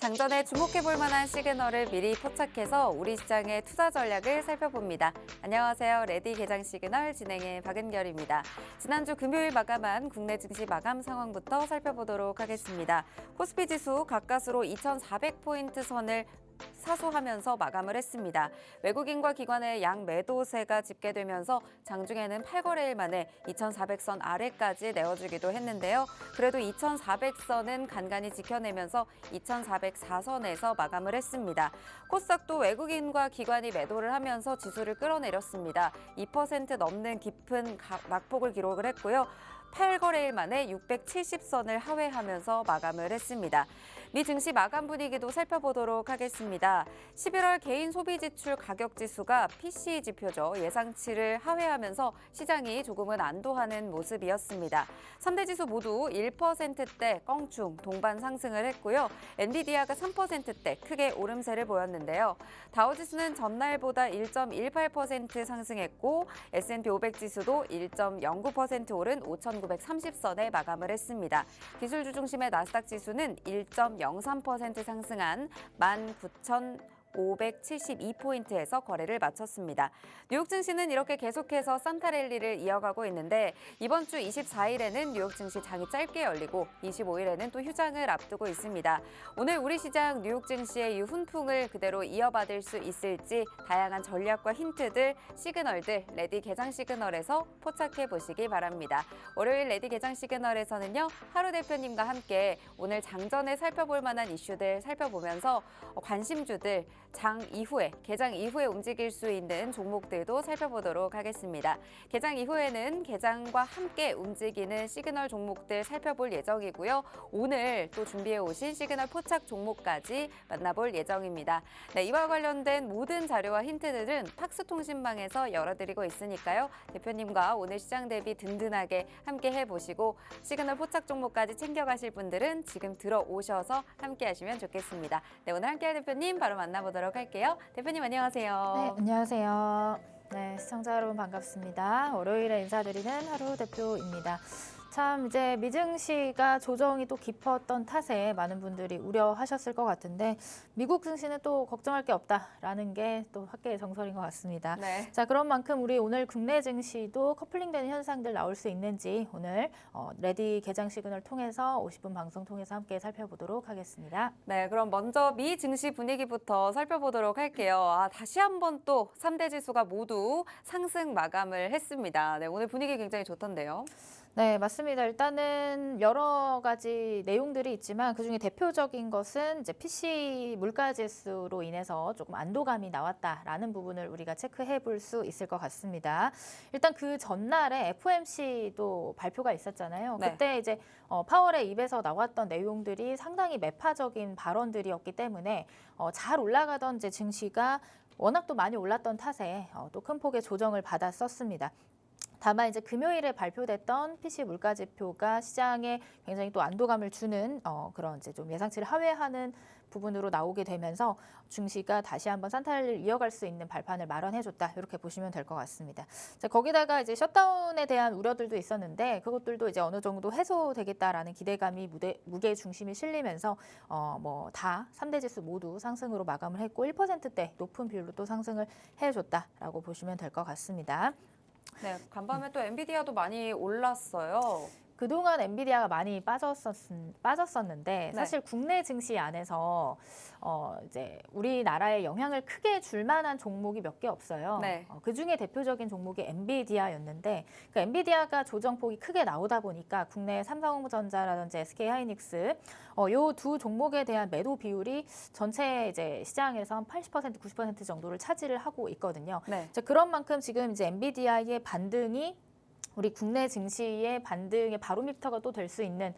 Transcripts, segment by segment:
장전에 주목해볼 만한 시그널을 미리 포착해서 우리 시장의 투자 전략을 살펴봅니다. 안녕하세요. 레디 개장 시그널 진행의 박은결입니다. 지난주 금요일 마감한 국내 증시 마감 상황부터 살펴보도록 하겠습니다. 코스피 지수 가까스로 2,400포인트 선을 사수하면서 마감을 했습니다. 외국인과 기관의 양 매도세가 집계되면서 장중에는 8거래일 만에 2,400선 아래까지 내어주기도 했는데요. 그래도 2,400선은 간간히 지켜내면서 2,404선에서 마감을 했습니다. 코스닥도 외국인과 기관이 매도를 하면서 지수를 끌어내렸습니다. 2% 넘는 깊은 낙폭을 기록을 했고요. 8거래일 만에 670선을 하회하면서 마감을 했습니다. 미 증시 마감 분위기도 살펴보도록 하겠습니다. 11월 개인 소비 지출 가격 지수가 PCE 지표죠. 예상치를 하회하면서 시장이 조금은 안도하는 모습이었습니다. 3대 지수 모두 1%대 껑충 동반 상승을 했고요. 엔비디아가 3%대 크게 오름세를 보였는데요. 다우지수는 전날보다 1.18% 상승했고 S&P 500 지수도 1.09% 오른 5,930선에 마감을 했습니다. 기술주 중심의 나스닥 지수는 1.03% 상승한 19,572포인트에서 거래를 마쳤습니다. 뉴욕 증시는 이렇게 계속해서 산타랠리를 이어가고 있는데 이번 주 24일에는 뉴욕 증시 장이 짧게 열리고 25일에는 또 휴장을 앞두고 있습니다. 오늘 우리 시장 뉴욕 증시의 이 훈풍을 그대로 이어받을 수 있을지 다양한 전략과 힌트들, 시그널들 레디 개장 시그널에서 포착해 보시기 바랍니다. 월요일 레디 개장 시그널에서는요. 하루 대표님과 함께 오늘 장전에 살펴볼 만한 이슈들 살펴보면서 관심주들 장 이후에, 개장 이후에 움직일 수 있는 종목들도 살펴보도록 하겠습니다. 개장 이후에는 개장과 함께 움직이는 시그널 종목들 살펴볼 예정이고요. 오늘 또 준비해 오신 시그널 포착 종목까지 만나볼 예정입니다. 네, 이와 관련된 모든 자료와 힌트들은 팍스통신망에서 열어드리고 있으니까요. 대표님과 오늘 시장 대비 든든하게 함께 해보시고 시그널 포착 종목까지 챙겨가실 분들은 지금 들어오셔서 함께 하시면 좋겠습니다. 네, 오늘 함께할 대표님 바로 만나보도록 할게요. 대표님 안녕하세요. 네, 안녕하세요. 네, 시청자 여러분 반갑습니다. 월요일에 인사드리는 하루 대표입니다. 참 이제 미증시가 조정이 또 깊었던 탓에 많은 분들이 우려하셨을 것 같은데 미국 증시는 또 걱정할 게 없다라는 게 또 학계의 정설인 것 같습니다. 네. 자, 그런 만큼 우리 오늘 국내 증시도 커플링되는 현상들 나올 수 있는지 오늘 레디 개장 시그널 통해서 50분 방송 통해서 함께 살펴보도록 하겠습니다. 네, 그럼 먼저 미 증시 분위기부터 살펴보도록 할게요. 다시 한번 또 3대 지수가 모두 상승 마감을 했습니다. 네, 오늘 분위기 굉장히 좋던데요. 네, 맞습니다. 일단은 여러 가지 내용들이 있지만 그중에 대표적인 것은 이제 PC 물가 지수로 인해서 조금 안도감이 나왔다라는 부분을 우리가 체크해 볼 수 있을 것 같습니다. 일단 그 전날에 FOMC도 발표가 있었잖아요. 네. 그때 이제 파월의 입에서 나왔던 내용들이 상당히 매파적인 발언들이었기 때문에 잘 올라가던 이제 증시가 워낙 또 많이 올랐던 탓에 또 큰 폭의 조정을 받았었습니다. 다만 이제 금요일에 발표됐던 PC 물가 지표가 시장에 굉장히 또 안도감을 주는 그런 이제 좀 예상치를 하회하는 부분으로 나오게 되면서 증시가 다시 한번 산타랠리를 이어갈 수 있는 발판을 마련해줬다 이렇게 보시면 될 것 같습니다. 자, 거기다가 이제 셧다운에 대한 우려들도 있었는데 그것들도 이제 어느 정도 해소되겠다라는 기대감이 무게 중심이 실리면서 뭐 다 3대 지수 모두 상승으로 마감을 했고 1%대 높은 비율로 또 상승을 해줬다라고 보시면 될 것 같습니다. 네, 간밤에 또 엔비디아도 많이 올랐어요. 그동안 엔비디아가 많이 빠졌었는데 사실 국내 증시 안에서 이제 우리나라에 영향을 크게 줄 만한 종목이 몇 개 없어요. 네. 그중에 대표적인 종목이 엔비디아였는데 그 엔비디아가 조정폭이 크게 나오다 보니까 국내 삼성전자라든지 SK하이닉스 요 두 종목에 대한 매도 비율이 전체 이제 시장에서 한 80%, 90% 정도를 차지를 하고 있거든요. 네. 자, 그런 만큼 지금 이제 엔비디아의 반등이 우리 국내 증시의 반등의 바로미터가 또 될 수 있는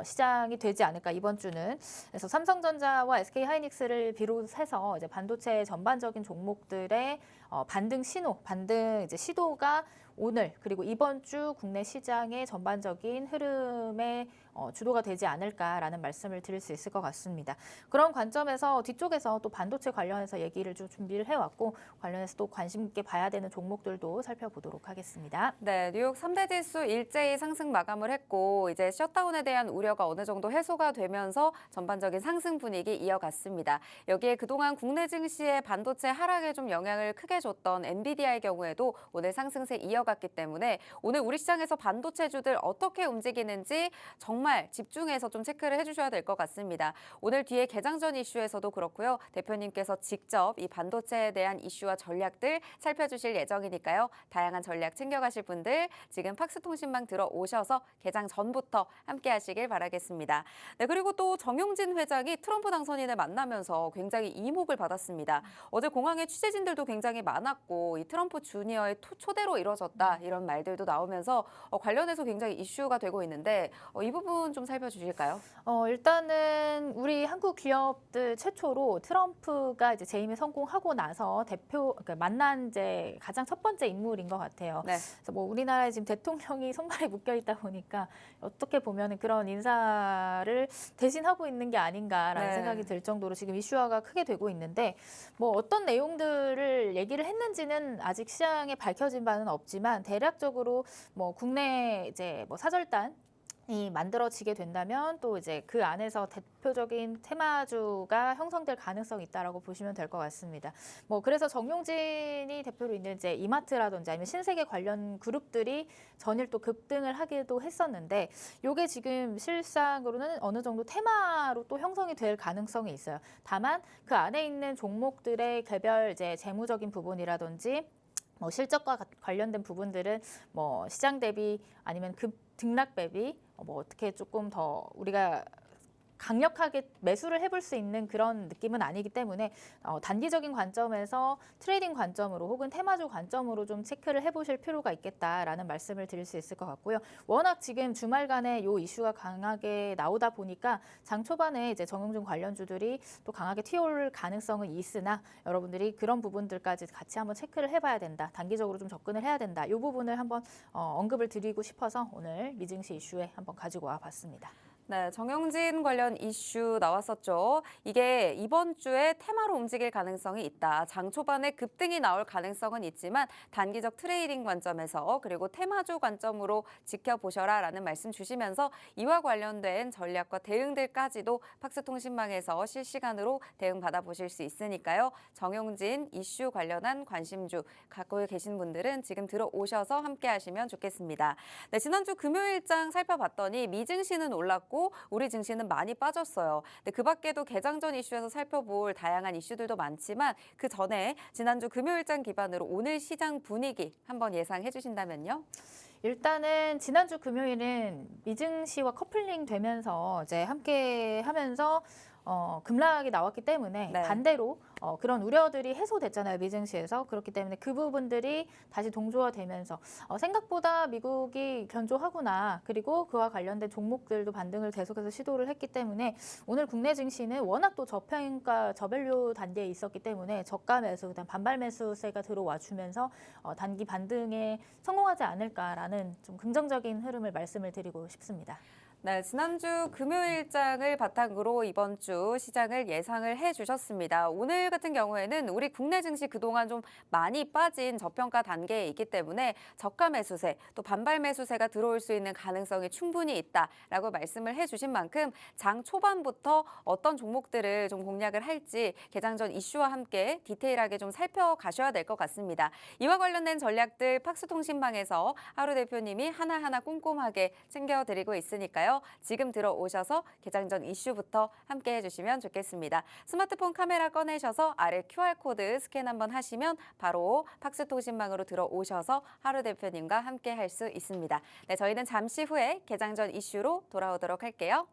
시장이 되지 않을까 이번 주는. 그래서 삼성전자와 SK하이닉스를 비롯해서 이제 반도체 전반적인 종목들의 반등 신호, 반등 이제 시도가 오늘 그리고 이번 주 국내 시장의 전반적인 흐름의 주도가 되지 않을까라는 말씀을 드릴 수 있을 것 같습니다. 그런 관점에서 뒤쪽에서 또 반도체 관련해서 얘기를 좀 준비를 해왔고 관련해서 또 관심 있게 봐야 되는 종목들도 살펴보도록 하겠습니다. 네, 뉴욕 3대 지수 일제히 상승 마감을 했고 이제 셧다운에 대한 우려가 어느 정도 해소가 되면서 전반적인 상승 분위기 이어갔습니다. 여기에 그동안 국내 증시의 반도체 하락에 좀 영향을 크게 줬던 엔비디아의 경우에도 오늘 상승세 이어갔기 때문에 오늘 우리 시장에서 반도체주들 어떻게 움직이는지 정말 집중해서 좀 체크를 해주셔야 될 것 같습니다. 오늘 뒤에 개장 전 이슈에서도 그렇고요. 대표님께서 직접 이 반도체에 대한 이슈와 전략들 살펴주실 예정이니까요. 다양한 전략 챙겨가실 분들 지금 팍스통신망 들어오셔서 개장 전부터 함께 하시길 바라겠습니다. 네, 그리고 또 정용진 회장이 트럼프 당선인을 만나면서 굉장히 이목을 받았습니다. 어제 공항에 취재진들도 굉장히 많았고 이 트럼프 주니어의 초대로 이뤄졌다 이런 말들도 나오면서 관련해서 굉장히 이슈가 되고 있는데 이 부분 좀 살펴주실까요? 일단은 우리 한국 기업들 최초로 트럼프가 이제 재임에 성공하고 나서 그러니까 만난 이제 가장 첫 번째 인물인 것 같아요. 네. 그래서 뭐 우리나라에 지금 대통령이 손발에 묶여 있다 보니까 어떻게 보면 그런 인사를 대신하고 있는 게 아닌가라는 네. 생각이 들 정도로 지금 이슈화가 크게 되고 있는데 뭐 어떤 내용들을 얘기를 했는지는 아직 시장에 밝혀진 바는 없지만 대략적으로 뭐 국내 이제 뭐 사절단 이 만들어지게 된다면 또 이제 그 안에서 대표적인 테마주가 형성될 가능성이 있다라고 보시면 될 것 같습니다. 뭐 그래서 정용진이 대표로 있는 이제 이마트라든지 아니면 신세계 관련 그룹들이 전일 또 급등을 하기도 했었는데 요게 지금 실상으로는 어느 정도 테마로 또 형성이 될 가능성이 있어요. 다만 그 안에 있는 종목들의 개별 이제 재무적인 부분이라든지 뭐 실적과 관련된 부분들은 뭐 시장 대비 아니면 등락 대비 뭐 어떻게 조금 더 우리가 강력하게 매수를 해볼 수 있는 그런 느낌은 아니기 때문에 단기적인 관점에서 트레이딩 관점으로 혹은 테마주 관점으로 좀 체크를 해보실 필요가 있겠다라는 말씀을 드릴 수 있을 것 같고요. 워낙 지금 주말간에 이 이슈가 강하게 나오다 보니까 장 초반에 이제 정용진 관련주들이 또 강하게 튀어올 가능성은 있으나 여러분들이 그런 부분들까지 같이 한번 체크를 해봐야 된다. 단기적으로 좀 접근을 해야 된다. 이 부분을 한번 언급을 드리고 싶어서 오늘 미증시 이슈에 한번 가지고 와봤습니다. 네, 정용진 관련 이슈 나왔었죠. 이게 이번 주에 테마로 움직일 가능성이 있다. 장 초반에 급등이 나올 가능성은 있지만 단기적 트레이딩 관점에서 그리고 테마주 관점으로 지켜보셔라라는 말씀 주시면서 이와 관련된 전략과 대응들까지도 팍스통신망에서 실시간으로 대응 받아보실 수 있으니까요. 정용진 이슈 관련한 관심주 갖고 계신 분들은 지금 들어오셔서 함께 하시면 좋겠습니다. 네, 지난주 금요일장 살펴봤더니 미증시는 올랐고 우리 증시는 많이 빠졌어요. 근데 그 밖에도 개장 전 이슈에서 살펴볼 다양한 이슈들도 많지만 그 전에 지난주 금요일장 기반으로 오늘 시장 분위기 한번 예상해 주신다면요? 일단은 지난주 금요일은 미증시와 커플링 되면서 이제 함께 하면서 급락이 나왔기 때문에 네. 반대로 그런 우려들이 해소됐잖아요. 미증시에서. 그렇기 때문에 그 부분들이 다시 동조화되면서 생각보다 미국이 견조하구나. 그리고 그와 관련된 종목들도 반등을 계속해서 시도를 했기 때문에 오늘 국내 증시는 워낙 또 저평가, 저밸류 단계에 있었기 때문에 저가 매수, 그다음 반발 매수세가 들어와 주면서 단기 반등에 성공하지 않을까라는 좀 긍정적인 흐름을 말씀을 드리고 싶습니다. 네, 지난주 금요일장을 바탕으로 이번 주 시장을 예상을 해주셨습니다. 오늘 같은 경우에는 우리 국내 증시 그동안 좀 많이 빠진 저평가 단계에 있기 때문에 저가 매수세, 또 반발 매수세가 들어올 수 있는 가능성이 충분히 있다라고 말씀을 해주신 만큼 장 초반부터 어떤 종목들을 좀 공략을 할지 개장 전 이슈와 함께 디테일하게 좀 살펴가셔야 될 것 같습니다. 이와 관련된 전략들 팍스통신망에서 하루 대표님이 하나하나 꼼꼼하게 챙겨드리고 있으니까요. 지금 들어오셔서 개장 전 이슈부터 함께 해주시면 좋겠습니다. 스마트폰 카메라 꺼내셔서 아래 QR코드 스캔 한번 하시면 바로 팍스통신망으로 들어오셔서 하루 대표님과 함께 할 수 있습니다. 네, 저희는 잠시 후에 개장 전 이슈로 돌아오도록 할게요.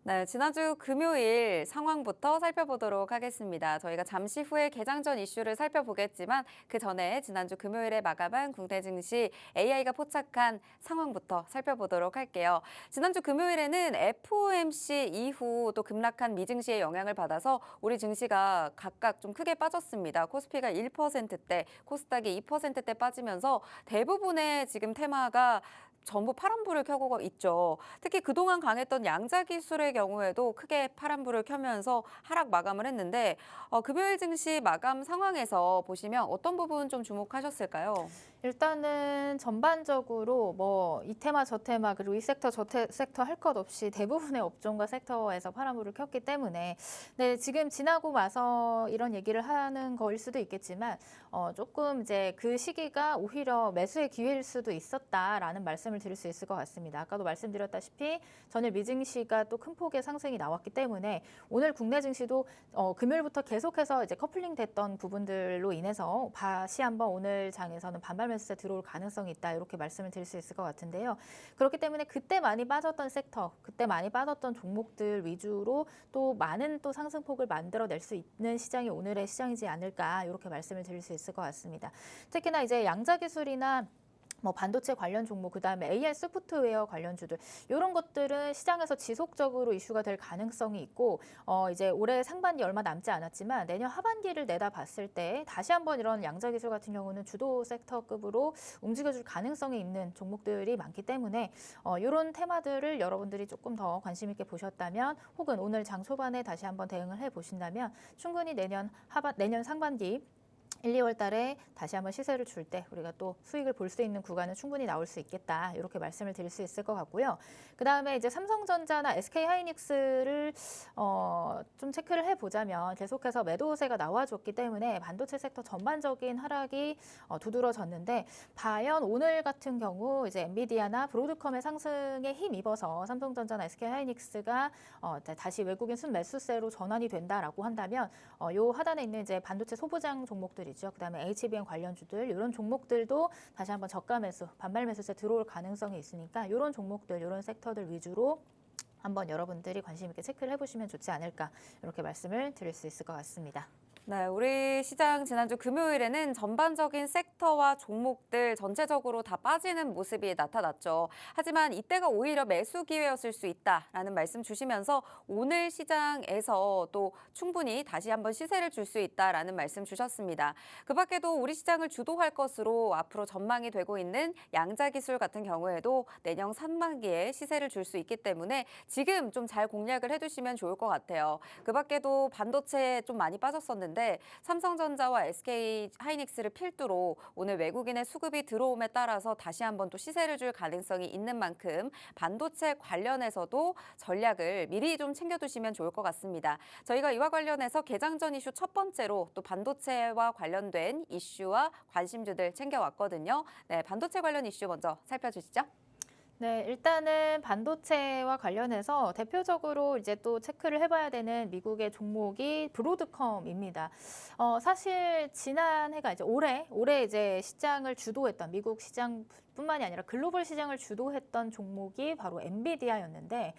네, 지난주 금요일 상황부터 살펴보도록 하겠습니다. 저희가 잠시 후에 개장 전 이슈를 살펴보겠지만 그 전에 지난주 금요일에 마감한 국내 증시 AI가 포착한 상황부터 살펴보도록 할게요. 지난주 금요일에는 FOMC 이후 또 급락한 미증시의 영향을 받아서 우리 증시가 각각 좀 크게 빠졌습니다. 코스피가 1%대, 코스닥이 2%대 빠지면서 대부분의 지금 테마가 전부 파란불을 켜고 있죠. 특히 그동안 강했던 양자 기술의 경우에도 크게 파란불을 켜면서 하락 마감을 했는데 금요일 증시 마감 상황에서 보시면 어떤 부분 좀 주목하셨을까요? 일단은 전반적으로 뭐 이 테마 저 테마 그리고 이 섹터 저 섹터 할 것 없이 대부분의 업종과 섹터에서 파란불을 켰기 때문에 네, 지금 지나고 와서 이런 얘기를 하는 거일 수도 있겠지만 조금 이제 그 시기가 오히려 매수의 기회일 수도 있었다라는 말씀을 드릴 수 있을 것 같습니다. 아까도 말씀드렸다시피 전일 미증시가 또 큰 폭의 상승이 나왔기 때문에 오늘 국내 증시도 금요일부터 계속해서 이제 커플링 됐던 부분들로 인해서 다시 한번 오늘 장에서는 반발 매수세 들어올 가능성이 있다 이렇게 말씀을 드릴 수 있을 것 같은데요. 그렇기 때문에 그때 많이 빠졌던 섹터, 그때 많이 빠졌던 종목들 위주로 또 많은 또 상승폭을 만들어낼 수 있는 시장이 오늘의 시장이지 않을까 이렇게 말씀을 드릴 수 있을 것 같습니다. 특히나 이제 양자 기술이나 뭐 반도체 관련 종목, 그다음에 AI 소프트웨어 관련주들 이런 것들은 시장에서 지속적으로 이슈가 될 가능성이 있고 이제 올해 상반기 얼마 남지 않았지만 내년 하반기를 내다봤을 때 다시 한번 이런 양자 기술 같은 경우는 주도 섹터급으로 움직여줄 가능성이 있는 종목들이 많기 때문에 이런 테마들을 여러분들이 조금 더 관심 있게 보셨다면 혹은 오늘 장 초반에 다시 한번 대응을 해 보신다면 충분히 내년 상반기 1, 2월 달에 다시 한번 시세를 줄 때 우리가 또 수익을 볼 수 있는 구간은 충분히 나올 수 있겠다. 이렇게 말씀을 드릴 수 있을 것 같고요. 그다음에 이제 삼성전자나 SK하이닉스를 좀 체크를 해보자면 계속해서 매도세가 나와줬기 때문에 반도체 섹터 전반적인 하락이 두드러졌는데 과연 오늘 같은 경우 이제 엔비디아나 브로드컴의 상승에 힘입어서 삼성전자나 SK하이닉스가 다시 외국인 순매수세로 전환이 된다라고 한다면 요 하단에 있는 이제 반도체 소부장 종목들이죠. 그다음에 HBM 관련주들 이런 종목들도 다시 한번 저가 매수, 반발 매수세 들어올 가능성이 있으니까 이런 종목들, 이런 섹터들 위주로 한번 여러분들이 관심 있게 체크를 해보시면 좋지 않을까 이렇게 말씀을 드릴 수 있을 것 같습니다. 네, 우리 시장 지난주 금요일에는 전반적인 섹터와 종목들 전체적으로 다 빠지는 모습이 나타났죠. 하지만 이때가 오히려 매수 기회였을 수 있다라는 말씀 주시면서 오늘 시장에서 또 충분히 다시 한번 시세를 줄 수 있다라는 말씀 주셨습니다. 그 밖에도 우리 시장을 주도할 것으로 앞으로 전망이 되고 있는 양자 기술 같은 경우에도 내년 상반기에 시세를 줄 수 있기 때문에 지금 좀 잘 공략을 해두시면 좋을 것 같아요. 그 밖에도 반도체 좀 많이 빠졌었는데 삼성전자와 SK하이닉스를 필두로 오늘 외국인의 수급이 들어옴에 따라서 다시 한번 또 시세를 줄 가능성이 있는 만큼 반도체 관련해서도 전략을 미리 좀 챙겨두시면 좋을 것 같습니다. 저희가 이와 관련해서 개장 전 이슈 첫 번째로 또 반도체와 관련된 이슈와 관심주들 챙겨왔거든요. 네, 반도체 관련 이슈 먼저 살펴주시죠. 네, 일단은 반도체와 관련해서 대표적으로 이제 또 체크를 해봐야 되는 미국의 종목이 브로드컴입니다. 사실 지난해가 이제 올해 이제 시장을 주도했던 미국 시장뿐만이 아니라 글로벌 시장을 주도했던 종목이 바로 엔비디아였는데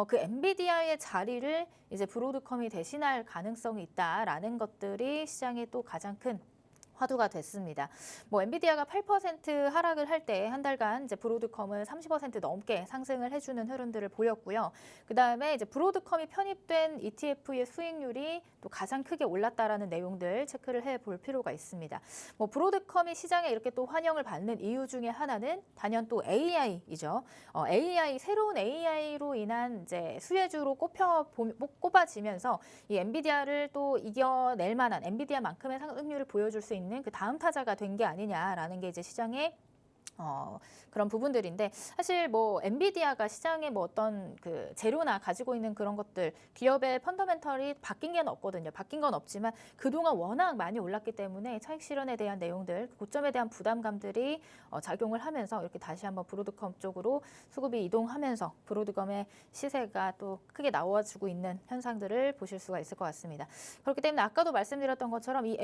그 엔비디아의 자리를 이제 브로드컴이 대신할 가능성이 있다라는 것들이 시장의 또 가장 큰 화두가 됐습니다. 뭐 엔비디아가 8% 하락을 할 때 한 달간 이제 브로드컴은 30% 넘게 상승을 해주는 흐름들을 보였고요. 그 다음에 이제 브로드컴이 편입된 ETF의 수익률이 또 가장 크게 올랐다라는 내용들 체크를 해볼 필요가 있습니다. 뭐 브로드컴이 시장에 이렇게 또 환영을 받는 이유 중에 하나는 단연 또 AI이죠. AI 새로운 AI로 인한 이제 수혜주로 꼽아지면서 이 엔비디아를 또 이겨낼 만한 엔비디아만큼의 상승률을 보여줄 수 있는 그 다음 타자가 된 게 아니냐라는 게 이제 시장의 그런 부분들인데 사실 뭐 엔비디아가 시장에 뭐 어떤 그 재료나 가지고 있는 그런 것들 기업의 펀더멘털이 바뀐 게 없거든요. 바뀐 건 없지만 그동안 워낙 많이 올랐기 때문에 차익 실현에 대한 내용들, 고점에 대한 부담감들이 작용을 하면서 이렇게 다시 한번 브로드컴 쪽으로 수급이 이동하면서 브로드컴의 시세가 또 크게 나와주고 있는 현상들을 보실 수가 있을 것 같습니다. 그렇기 때문에 아까도 말씀드렸던 것처럼 이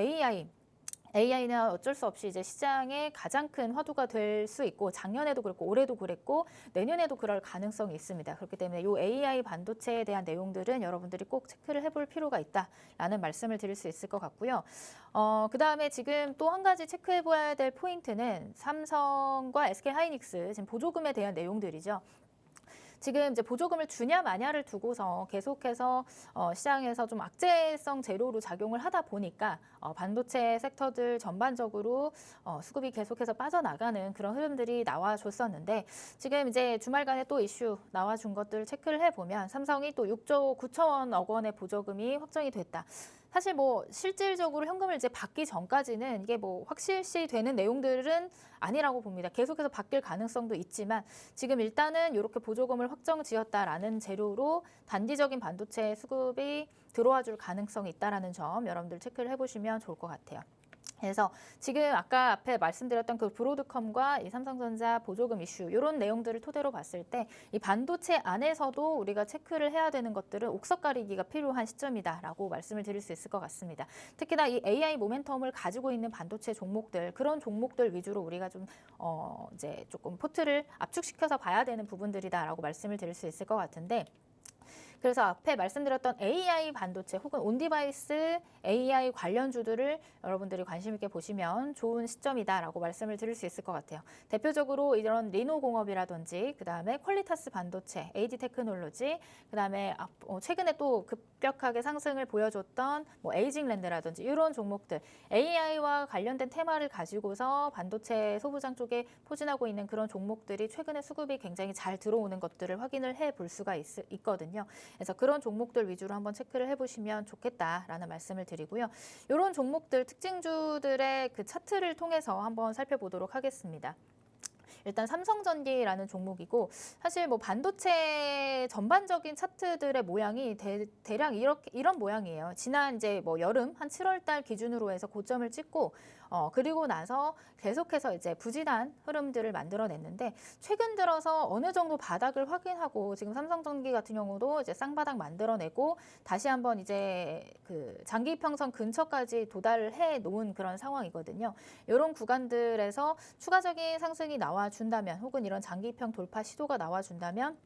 AI는 어쩔 수 없이 이제 시장의 가장 큰 화두가 될 수 있고 작년에도 그렇고 올해도 그랬고 내년에도 그럴 가능성이 있습니다. 그렇기 때문에 이 AI 반도체에 대한 내용들은 여러분들이 꼭 체크를 해볼 필요가 있다라는 말씀을 드릴 수 있을 것 같고요. 그다음에 지금 또 한 가지 체크해봐야 될 포인트는 삼성과 SK하이닉스 지금 보조금에 대한 내용들이죠. 지금 이제 보조금을 주냐 마냐를 두고서 계속해서 시장에서 좀 악재성 재료로 작용을 하다 보니까 반도체 섹터들 전반적으로 수급이 계속해서 빠져나가는 그런 흐름들이 나와줬었는데 지금 이제 주말간에 또 이슈 나와준 것들 체크를 해보면 삼성이 또 6조 9천억 원의 보조금이 확정이 됐다. 사실 뭐 실질적으로 현금을 이제 받기 전까지는 이게 뭐 확실시 되는 내용들은 아니라고 봅니다. 계속해서 바뀔 가능성도 있지만 지금 일단은 이렇게 보조금을 확정 지었다라는 재료로 단기적인 반도체 수급이 들어와 줄 가능성이 있다라는 점 여러분들 체크를 해보시면 좋을 것 같아요. 그래서 지금 아까 앞에 말씀드렸던 그 브로드컴과 이 삼성전자 보조금 이슈 이런 내용들을 토대로 봤을 때 이 반도체 안에서도 우리가 체크를 해야 되는 것들은 옥석 가리기가 필요한 시점이다라고 말씀을 드릴 수 있을 것 같습니다. 특히나 이 AI 모멘텀을 가지고 있는 반도체 종목들 그런 종목들 위주로 우리가 좀 이제 조금 포트를 압축시켜서 봐야 되는 부분들이다라고 말씀을 드릴 수 있을 것 같은데. 그래서 앞에 말씀드렸던 AI 반도체 혹은 온디바이스 AI 관련주들을 여러분들이 관심 있게 보시면 좋은 시점이다라고 말씀을 드릴 수 있을 것 같아요. 대표적으로 이런 리노공업이라든지 그다음에 퀄리타스 반도체, AD 테크놀로지, 그다음에 최근에 또 급격하게 상승을 보여줬던 뭐 에이징랜드라든지 이런 종목들 AI와 관련된 테마를 가지고서 반도체 소부장 쪽에 포진하고 있는 그런 종목들이 최근에 수급이 굉장히 잘 들어오는 것들을 확인을 해볼 수가 있거든요. 그래서 그런 종목들 위주로 한번 체크를 해보시면 좋겠다라는 말씀을 드리고요. 이런 종목들 특징주들의 그 차트를 통해서 한번 살펴보도록 하겠습니다. 일단 삼성전기라는 종목이고 사실 뭐 반도체 전반적인 차트들의 모양이 대략 이런 모양이에요. 지난 이제 뭐 여름 한 7월 달 기준으로 해서 고점을 찍고 그리고 나서 계속해서 이제 부진한 흐름들을 만들어냈는데 최근 들어서 어느 정도 바닥을 확인하고 지금 삼성전기 같은 경우도 이제 쌍바닥 만들어내고 다시 한번 이제 그 장기 평선 근처까지 도달을 해 놓은 그런 상황이거든요. 이런 구간들에서 추가적인 상승이 나와준다면 혹은 이런 장기평 돌파 시도가 나와준다면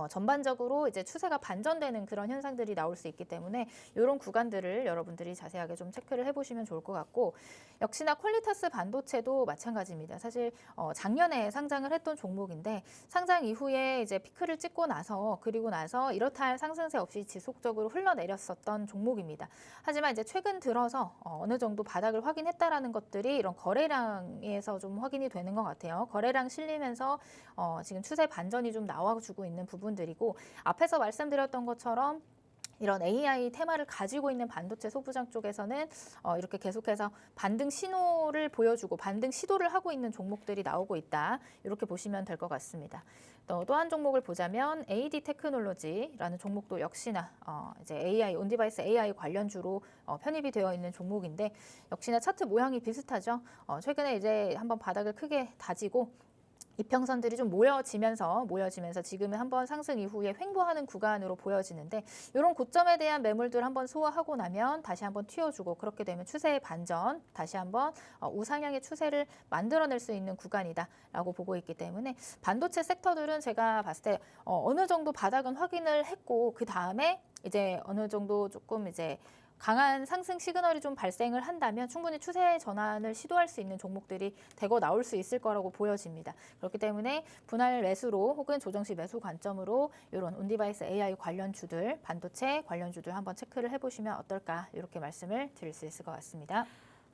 전반적으로 이제 추세가 반전되는 그런 현상들이 나올 수 있기 때문에 이런 구간들을 여러분들이 자세하게 좀 체크를 해보시면 좋을 것 같고 역시나 퀄리타스 반도체도 마찬가지입니다. 사실 작년에 상장을 했던 종목인데 상장 이후에 이제 피크를 찍고 나서 그리고 나서 이렇다 할 상승세 없이 지속적으로 흘러내렸었던 종목입니다. 하지만 이제 최근 들어서 어느 정도 바닥을 확인했다라는 것들이 이런 거래량에서 좀 확인이 되는 것 같아요. 거래량 실리면서 지금 추세 반전이 좀 나와주고 있는 부분들이고 앞에서 말씀드렸던 것처럼 이런 AI 테마를 가지고 있는 반도체 소부장 쪽에서는 이렇게 계속해서 반등 신호를 보여주고 반등 시도를 하고 있는 종목들이 나오고 있다. 이렇게 보시면 될 것 같습니다. 또 한 종목을 보자면 AD 테크놀로지라는 종목도 역시나 이제 AI 온디바이스 AI 관련주로 편입이 되어 있는 종목인데 역시나 차트 모양이 비슷하죠. 최근에 이제 한번 바닥을 크게 다지고 이평선들이 좀 모여지면서 지금은 한번 상승 이후에 횡보하는 구간으로 보여지는데 이런 고점에 대한 매물들 한번 소화하고 나면 다시 한번 튀어주고 그렇게 되면 추세의 반전 다시 한번 우상향의 추세를 만들어낼 수 있는 구간이다라고 보고 있기 때문에 반도체 섹터들은 제가 봤을 때 어느 정도 바닥은 확인을 했고 그 다음에 이제 어느 정도 조금 이제 강한 상승 시그널이 좀 발생을 한다면 충분히 추세 전환을 시도할 수 있는 종목들이 대거 나올 수 있을 거라고 보여집니다. 그렇기 때문에 분할 매수로 혹은 조정시 매수 관점으로 이런 온디바이스 AI 관련주들, 반도체 관련주들 한번 체크를 해보시면 어떨까 이렇게 말씀을 드릴 수 있을 것 같습니다.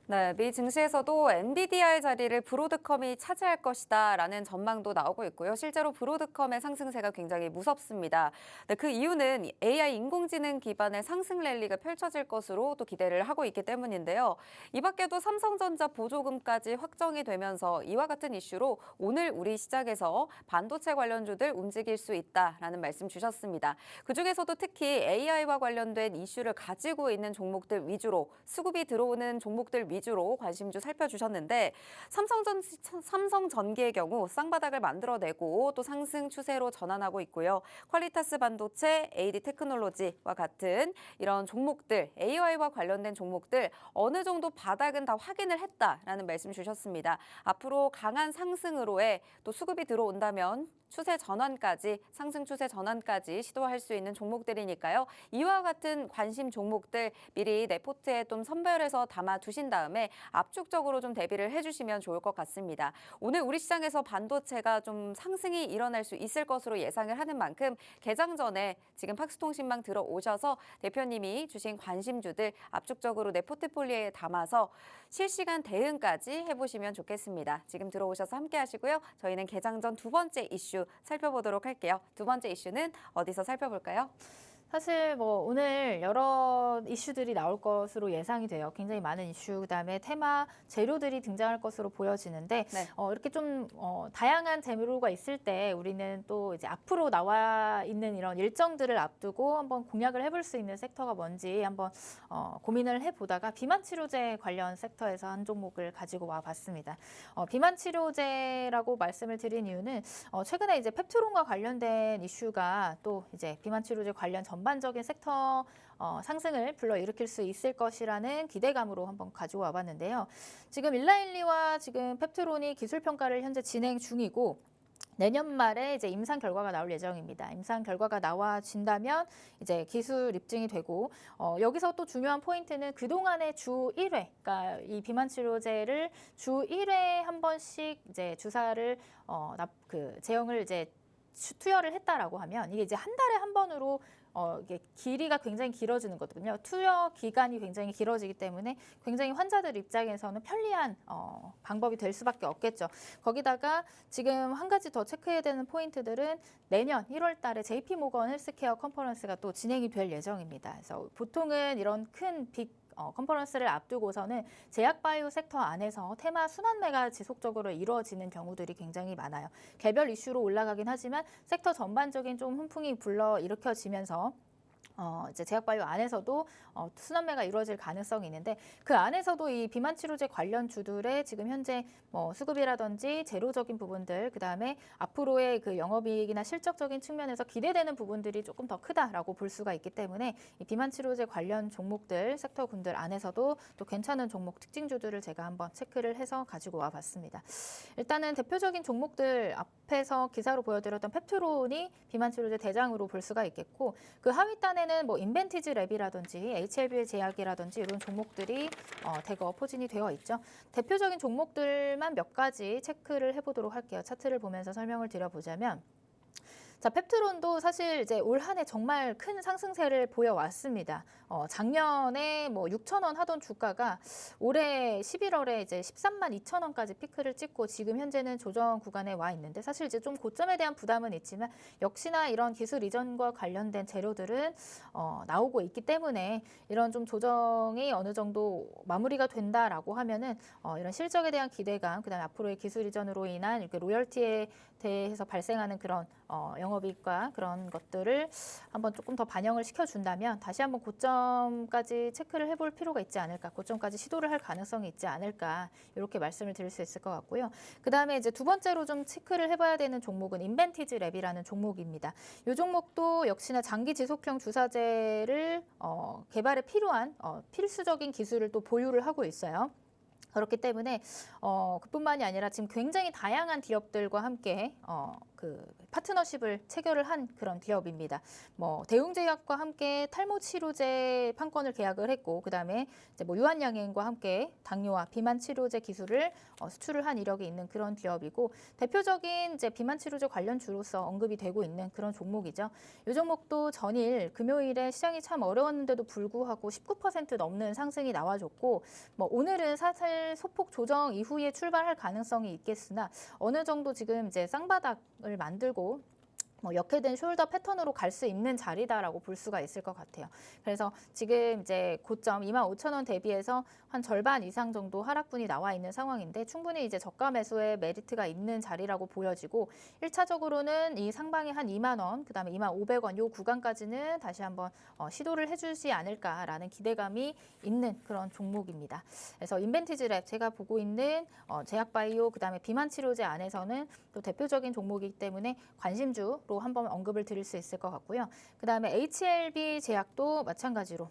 네, 미 증시에서도 엔비디아의 자리를 브로드컴이 차지할 것이다라는 전망도 나오고 있고요. 실제로 브로드컴의 상승세가 굉장히 무섭습니다. 네, 그 이유는 AI 인공지능 기반의 상승 랠리가 펼쳐질 것으로 또 기대를 하고 있기 때문인데요. 이 밖에도 삼성전자 보조금까지 확정이 되면서 이와 같은 이슈로 오늘 우리 시장에서 반도체 관련주들 움직일 수 있다라는 말씀 주셨습니다. 그중에서도 특히 AI와 관련된 이슈를 가지고 있는 종목들 위주로 수급이 들어오는 종목들 위주로 관심주 살펴주셨는데 삼성전기의 경우 쌍바닥을 만들어내고 또 상승 추세로 전환하고 있고요. 퀄리타스 반도체, AD 테크놀로지와 같은 이런 종목들, AI와 관련된 종목들 어느 정도 바닥은 다 확인을 했다라는 말씀 주셨습니다. 앞으로 강한 상승으로의 또 수급이 들어온다면 추세 전환까지, 상승 추세 전환까지 시도할 수 있는 종목들이니까요. 이와 같은 관심 종목들 미리 내 포트에 좀 선별해서 담아 두신 다음에 압축적으로 좀 대비를 해주시면 좋을 것 같습니다. 오늘 우리 시장에서 반도체가 좀 상승이 일어날 수 있을 것으로 예상을 하는 만큼 개장 전에 지금 팍스통신망 들어오셔서 대표님이 주신 관심주들 압축적으로 내 포트폴리오에 담아서 실시간 대응까지 해보시면 좋겠습니다. 지금 들어오셔서 함께 하시고요. 저희는 개장 전 두 번째 이슈 살펴보도록 할게요. 두 번째 이슈는 어디서 살펴볼까요? 사실 뭐 오늘 여러 이슈들이 나올 것으로 예상이 돼요. 굉장히 많은 이슈, 그다음에 테마 재료들이 등장할 것으로 보여지는데 네. 이렇게 좀 다양한 재료가 있을 때 우리는 또 이제 앞으로 나와 있는 이런 일정들을 앞두고 한번 공략을 해볼 수 있는 섹터가 뭔지 한번 고민을 해보다가 비만 치료제 관련 섹터에서 한 종목을 가지고 와봤습니다. 비만 치료제라고 말씀을 드린 이유는 최근에 이제 펩트론과 관련된 이슈가 또 이제 비만 치료제 관련 전반적인 섹터 상승을 불러일으킬 수 있을 것이라는 기대감으로 한번 가지고 와봤는데요. 지금 일라일리와 지금 펩트론이 기술 평가를 현재 진행 중이고 내년 말에 이제 임상 결과가 나올 예정입니다. 임상 결과가 나와진다면 이제 기술 입증이 되고 여기서 또 중요한 포인트는 그동안의 주 1회, 그러니까 이 비만 치료제를 주 1회 한 번씩 이제 주사를 제형을 이제 투여를 했다라고 하면 이게 이제 한 달에 한 번으로 이게 길이가 굉장히 길어지는 거거든요. 투여 기간이 굉장히 길어지기 때문에 굉장히 환자들 입장에서는 편리한 방법이 될 수밖에 없겠죠. 거기다가 지금 한 가지 더 체크해야 되는 포인트들은 내년 1월 달에 JP 모건 헬스케어 컨퍼런스가 또 진행이 될 예정입니다. 그래서 보통은 이런 큰 컨퍼런스를 앞두고서는 제약바이오 섹터 안에서 테마 순환매가 지속적으로 이루어지는 경우들이 굉장히 많아요. 개별 이슈로 올라가긴 하지만 섹터 전반적인 좀 훈풍이 일으켜지면서 이제 제약바이오 안에서도 순환매가 이루어질 가능성이 있는데 그 안에서도 이 비만 치료제 관련 주들의 지금 현재 수급이라든지 재료적인 부분들, 그 다음에 앞으로의 그 영업이익이나 실적적인 측면에서 기대되는 부분들이 조금 더 크다라고 볼 수가 있기 때문에 이 비만 치료제 관련 종목들, 섹터군들 안에서도 또 괜찮은 종목 특징주들을 제가 한번 체크를 해서 가지고 와봤습니다. 일단은 대표적인 종목들 앞에서 기사로 보여드렸던 펩트론이 비만 치료제 대장으로 볼 수가 있겠고 그 하위단에는 뭐 인벤티즈 랩이라든지 HLB 제약이라든지 이런 종목들이 대거 포진이 되어 있죠. 대표적인 종목들만 몇 가지 체크를 해보도록 할게요. 차트를 보면서 설명을 드려보자면 자, 펩트론도 사실 이제 올 한 해 정말 큰 상승세를 보여왔습니다. 작년에 뭐 6,000원 하던 주가가 올해 11월에 이제 13만 2천원까지 피크를 찍고 지금 현재는 조정 구간에 와 있는데 사실 이제 좀 고점에 대한 부담은 있지만 역시나 이런 기술 이전과 관련된 재료들은 나오고 있기 때문에 이런 좀 조정이 어느 정도 마무리가 된다라고 하면은 이런 실적에 대한 기대감, 그다음에 앞으로의 기술 이전으로 인한 이렇게 로열티에 대해서 발생하는 그런 영업이익과 그런 것들을 한번 조금 더 반영을 시켜준다면 다시 한번 고점까지 체크를 해볼 필요가 있지 않을까, 고점까지 시도를 할 가능성이 있지 않을까 이렇게 말씀을 드릴 수 있을 것 같고요. 그 다음에 이제 두 번째로 좀 체크를 해봐야 되는 종목은 인벤티즈 랩이라는 종목입니다. 이 종목도 역시나 장기 지속형 주사제를 개발에 필요한 필수적인 기술을 또 보유를 하고 있어요. 그렇기 때문에 그뿐만이 아니라 지금 굉장히 다양한 기업들과 함께 그 파트너십을 체결을 한 그런 기업입니다. 뭐 대웅제약과 함께 탈모 치료제 판권을 계약을 했고, 그다음에 이제 뭐 유한양행과 함께 당뇨와 비만 치료제 기술을 수출을 한 이력이 있는 그런 기업이고, 대표적인 이제 비만 치료제 관련주로서 언급이 되고 있는 그런 종목이죠. 이 종목도 전일 금요일에 시장이 참 어려웠는데도 불구하고 19% 넘는 상승이 나와줬고, 뭐 오늘은 사실 소폭 조정 이후에 출발할 가능성이 있겠으나 어느 정도 지금 이제 쌍바닥을 만들고 뭐 역회된 숄더 패턴으로 갈 수 있는 자리다라고 볼 수가 있을 것 같아요. 그래서 지금 이제 고점 25,000원 대비해서 한 절반 이상 정도 하락분이 나와 있는 상황인데, 충분히 이제 저가 매수의 메리트가 있는 자리라고 보여지고, 1차적으로는 이 상방에 한 2만 원, 그다음에 2,500원 요 구간까지는 다시 한번 시도를 해주지 않을까라는 기대감이 있는 그런 종목입니다. 그래서 인벤티지랩 제가 보고 있는 제약바이오, 그다음에 비만 치료제 안에서는 또 대표적인 종목이기 때문에 관심주로 한번 언급을 드릴 수 있을 것 같고요. 그다음에 HLB 제약도 마찬가지로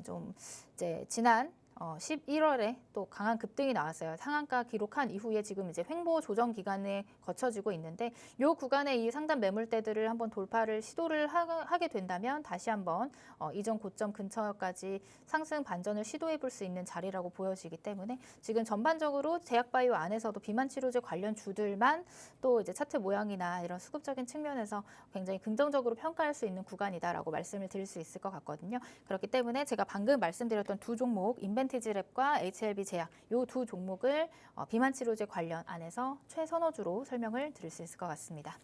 좀 이제 지난 11월에 또 강한 급등이 나왔어요. 상한가 기록한 이후에 지금 이제 횡보 조정 기간에 거쳐지고 있는데, 이 구간에 이 상단 매물대들을 한번 돌파를 시도를 하게 된다면 다시 한번 이전 고점 근처까지 상승 반전을 시도해 볼 수 있는 자리라고 보여지기 때문에, 지금 전반적으로 제약바이오 안에서도 비만 치료제 관련 주들만 또 이제 차트 모양이나 이런 수급적인 측면에서 굉장히 긍정적으로 평가할 수 있는 구간이다라고 말씀을 드릴 수 있을 것 같거든요. 그렇기 때문에 제가 방금 말씀드렸던 두 종목, 인벤티지랩과 HLB 제약, 이 두 종목을 비만 치료제 관련 안에서 최선호주로 설명을 드릴 수 있을 것 같습니다.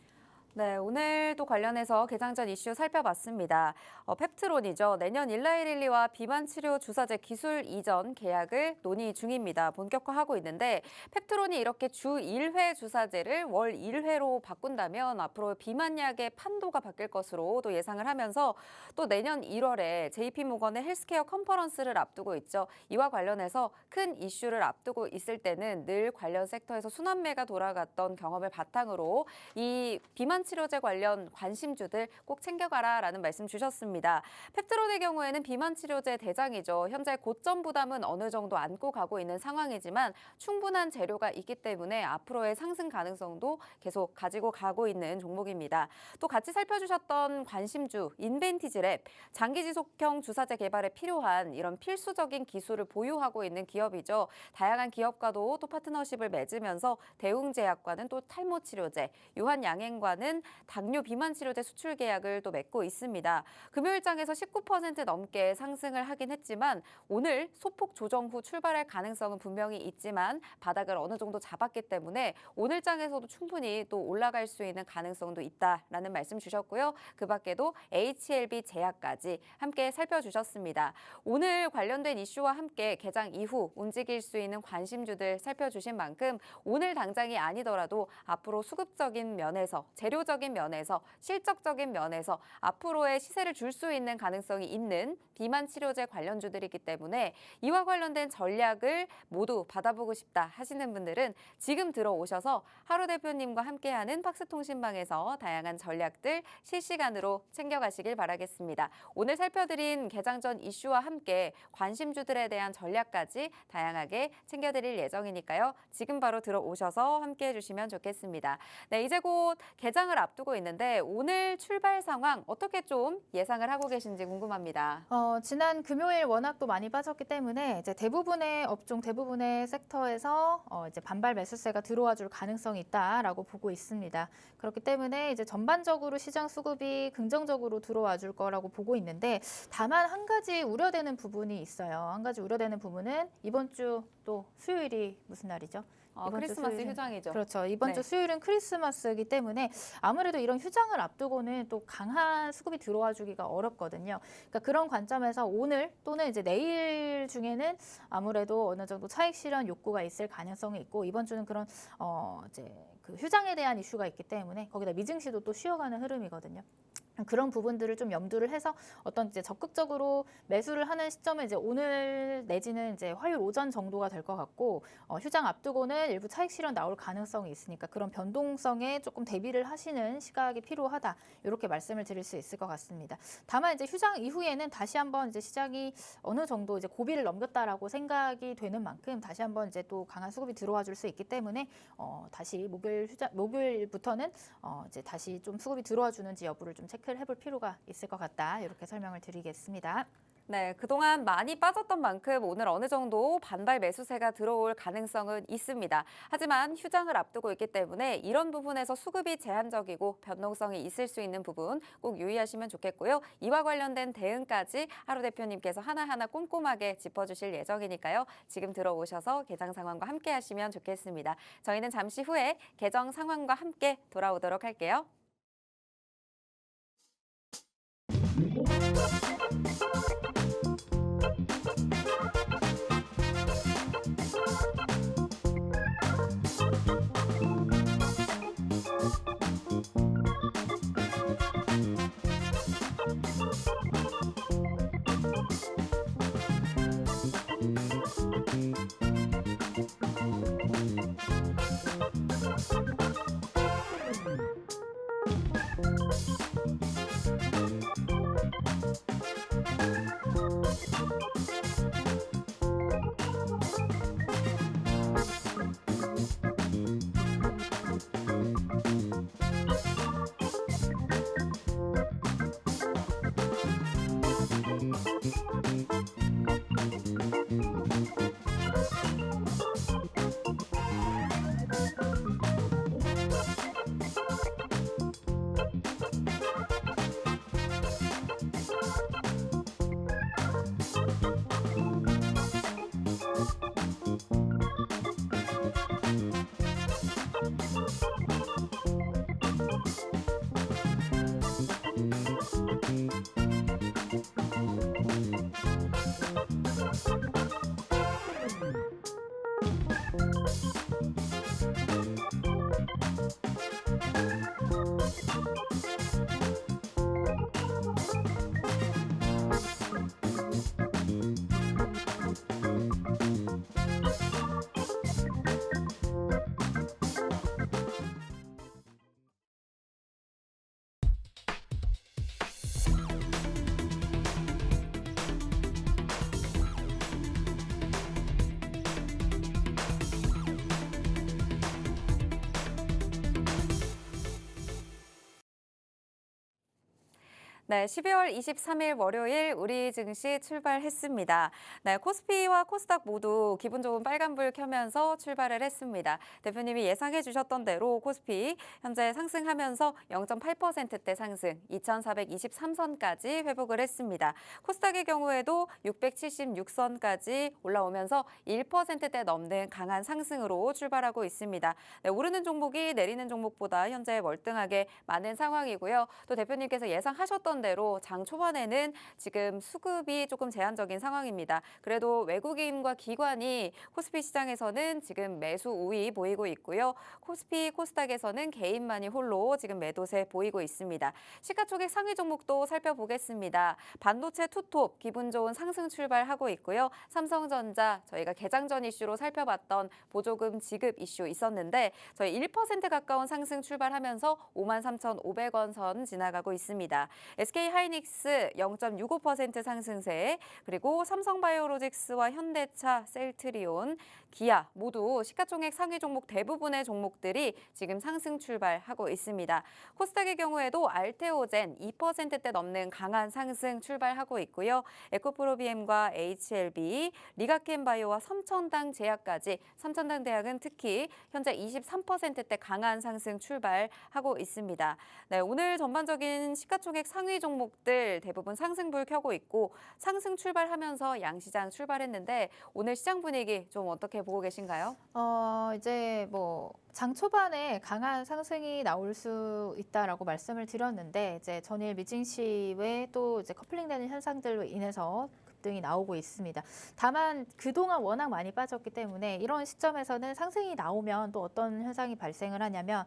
네, 오늘도 관련해서 개장 전 이슈 살펴봤습니다. 펩트론이죠. 내년 일라이릴리와 비만 치료 주사제 기술 이전 계약을 논의 중입니다. 본격화하고 있는데, 펩트론이 이렇게 주 1회 주사제를 월 1회로 바꾼다면 앞으로 비만약의 판도가 바뀔 것으로 또 예상을 하면서, 또 내년 1월에 JP모건의 헬스케어 컨퍼런스를 앞두고 있죠. 이와 관련해서 큰 이슈를 앞두고 있을 때는 늘 관련 섹터에서 순환매가 돌아갔던 경험을 바탕으로 이 비만 치료제 관련 관심주들 꼭 챙겨가라라는 말씀 주셨습니다. 펩트론의 경우에는 비만 치료제 대장이죠. 현재 고점 부담은 어느 정도 안고 가고 있는 상황이지만 충분한 재료가 있기 때문에 앞으로의 상승 가능성도 계속 가지고 가고 있는 종목입니다. 또 같이 살펴주셨던 관심주 인벤티지랩, 장기 지속형 주사제 개발에 필요한 이런 필수적인 기술을 보유하고 있는 기업이죠. 다양한 기업과도 또 파트너십을 맺으면서 대웅제약과는 또 탈모 치료제, 유한양행과는 당뇨 비만 치료제 수출 계약을 또 맺고 있습니다. 금요일장에서 19% 넘게 상승을 하긴 했지만 오늘 소폭 조정 후 출발할 가능성은 분명히 있지만 바닥을 어느 정도 잡았기 때문에 오늘장에서도 충분히 또 올라갈 수 있는 가능성도 있다라는 말씀 주셨고요. 그 밖에도 HLB 제약까지 함께 살펴주셨습니다. 오늘 관련된 이슈와 함께 개장 이후 움직일 수 있는 관심주들 살펴주신 만큼 오늘 당장이 아니더라도 앞으로 수급적인 면에서, 재료적인 면에서, 실적적인 면에서 앞으로의 시세를 줄 수 있는 가능성이 있는 비만 치료제 관련주들이기 때문에 이와 관련된 전략을 모두 받아보고 싶다 하시는 분들은 지금 들어오셔서 하루 대표님과 함께하는 박스통신방에서 다양한 전략들 실시간으로 챙겨가시길 바라겠습니다. 오늘 살펴드린 개장 전 이슈와 함께 관심주들에 대한 전략까지 다양하게 챙겨드릴 예정이니까요. 지금 바로 들어오셔서 함께해 주시면 좋겠습니다. 네, 이제 곧 개장을 앞두고 있는데 오늘 출발 상황 어떻게 좀 예상을 하고 계신지 궁금합니다. 지난 금요일 워낙 또 많이 빠졌기 때문에 이제 대부분의 업종, 대부분의 섹터에서 이제 반발 매수세가 들어와 줄 가능성이 있다라고 보고 있습니다. 그렇기 때문에 이제 전반적으로 시장 수급이 긍정적으로 들어와 줄 거라고 보고 있는데, 다만 한 가지 우려되는 부분이 있어요. 한 가지 우려되는 부분은 이번 주 또 수요일이 무슨 날이죠? 이번 주 크리스마스 수요일은, 휴장이죠. 그렇죠. 이번 네. 주 수요일은 크리스마스이기 때문에 아무래도 이런 휴장을 앞두고는 또 강한 수급이 들어와 주기가 어렵거든요. 그러니까 그런 관점에서 오늘 또는 이제 내일 중에는 아무래도 어느 정도 차익 실현 욕구가 있을 가능성이 있고, 이번 주는 그런 이제 그 휴장에 대한 이슈가 있기 때문에 거기다 미증시도 또 쉬어가는 흐름이거든요. 그런 부분들을 좀 염두를 해서 어떤 이제 적극적으로 매수를 하는 시점은 이제 오늘 내지는 이제 화요일 오전 정도가 될 것 같고, 휴장 앞두고는 일부 차익 실현 나올 가능성이 있으니까 그런 변동성에 조금 대비를 하시는 시각이 필요하다, 이렇게 말씀을 드릴 수 있을 것 같습니다. 다만 이제 휴장 이후에는 다시 한번 이제 시장이 어느 정도 이제 고비를 넘겼다라고 생각이 되는 만큼 다시 한번 이제 또 강한 수급이 들어와 줄 수 있기 때문에 다시 목요일부터는 이제 다시 좀 수급이 들어와 주는지 여부를 좀 체크를 해볼 필요가 있을 것 같다, 이렇게 설명을 드리겠습니다. 네, 그동안 많이 빠졌던 만큼 오늘 어느 정도 반발 매수세가 들어올 가능성은 있습니다. 하지만 휴장을 앞두고 있기 때문에 이런 부분에서 수급이 제한적이고 변동성이 있을 수 있는 부분 꼭 유의하시면 좋겠고요. 이와 관련된 대응까지 하루 대표님께서 하나하나 꼼꼼하게 짚어주실 예정이니까요. 지금 들어오셔서 계장 상황과 함께 하시면 좋겠습니다. 저희는 잠시 후에 계정 상황과 함께 돌아오도록 할게요. 네, 12월 23일 월요일 우리 증시 출발했습니다. 네, 코스피와 코스닥 모두 기분 좋은 빨간불 켜면서 출발을 했습니다. 대표님이 예상해 주셨던 대로 코스피 현재 상승하면서 0.8%대 상승, 2,423선까지 회복을 했습니다. 코스닥의 경우에도 676선까지 올라오면서 1%대 넘는 강한 상승으로 출발하고 있습니다. 네, 오르는 종목이 내리는 종목보다 현재 월등하게 많은 상황이고요. 또 대표님께서 예상하셨던 대로 장 초반에는 지금 수급이 조금 제한적인 상황입니다. 그래도 외국인과 기관이 코스피 시장에서는 지금 매수 우위 보이고 있고요. 코스피, 코스닥에서는 개인만이 홀로 지금 매도세 보이고 있습니다. 시가총액 상위 종목도 살펴보겠습니다. 반도체 투톱 기분 좋은 상승 출발하고 있고요. 삼성전자 저희가 개장 전 이슈로 살펴봤던 보조금 지급 이슈 있었는데 저희 1% 가까운 상승 출발하면서 53,500원 선 지나가고 있습니다. SK하이닉스 0.65% 상승세, 그리고 삼성바이오로직스와 현대차, 셀트리온, 기아 모두 시가총액 상위 종목 대부분의 종목들이 지금 상승 출발하고 있습니다. 코스닥의 경우에도 알테오젠 2%대 넘는 강한 상승 출발하고 있고요. 에코프로비엠과 HLB, 리가켄바이오와 삼천당 제약까지, 삼천당 제약은 특히 현재 23%대 강한 상승 출발하고 있습니다. 네, 오늘 전반적인 시가총액 상위 종목들 대부분 상승불 켜고 있고 상승 출발하면서 양시장 출발했는데 오늘 시장 분위기 좀 어떻게 보고 계신가요? 이제 뭐 장 초반에 강한 상승이 나올 수 있다라고 말씀을 드렸는데, 이제 전일 미증시 외에 또 이제 커플링되는 현상들로 인해서 급등이 나오고 있습니다. 다만 그동안 워낙 많이 빠졌기 때문에 이런 시점에서는 상승이 나오면 또 어떤 현상이 발생을 하냐면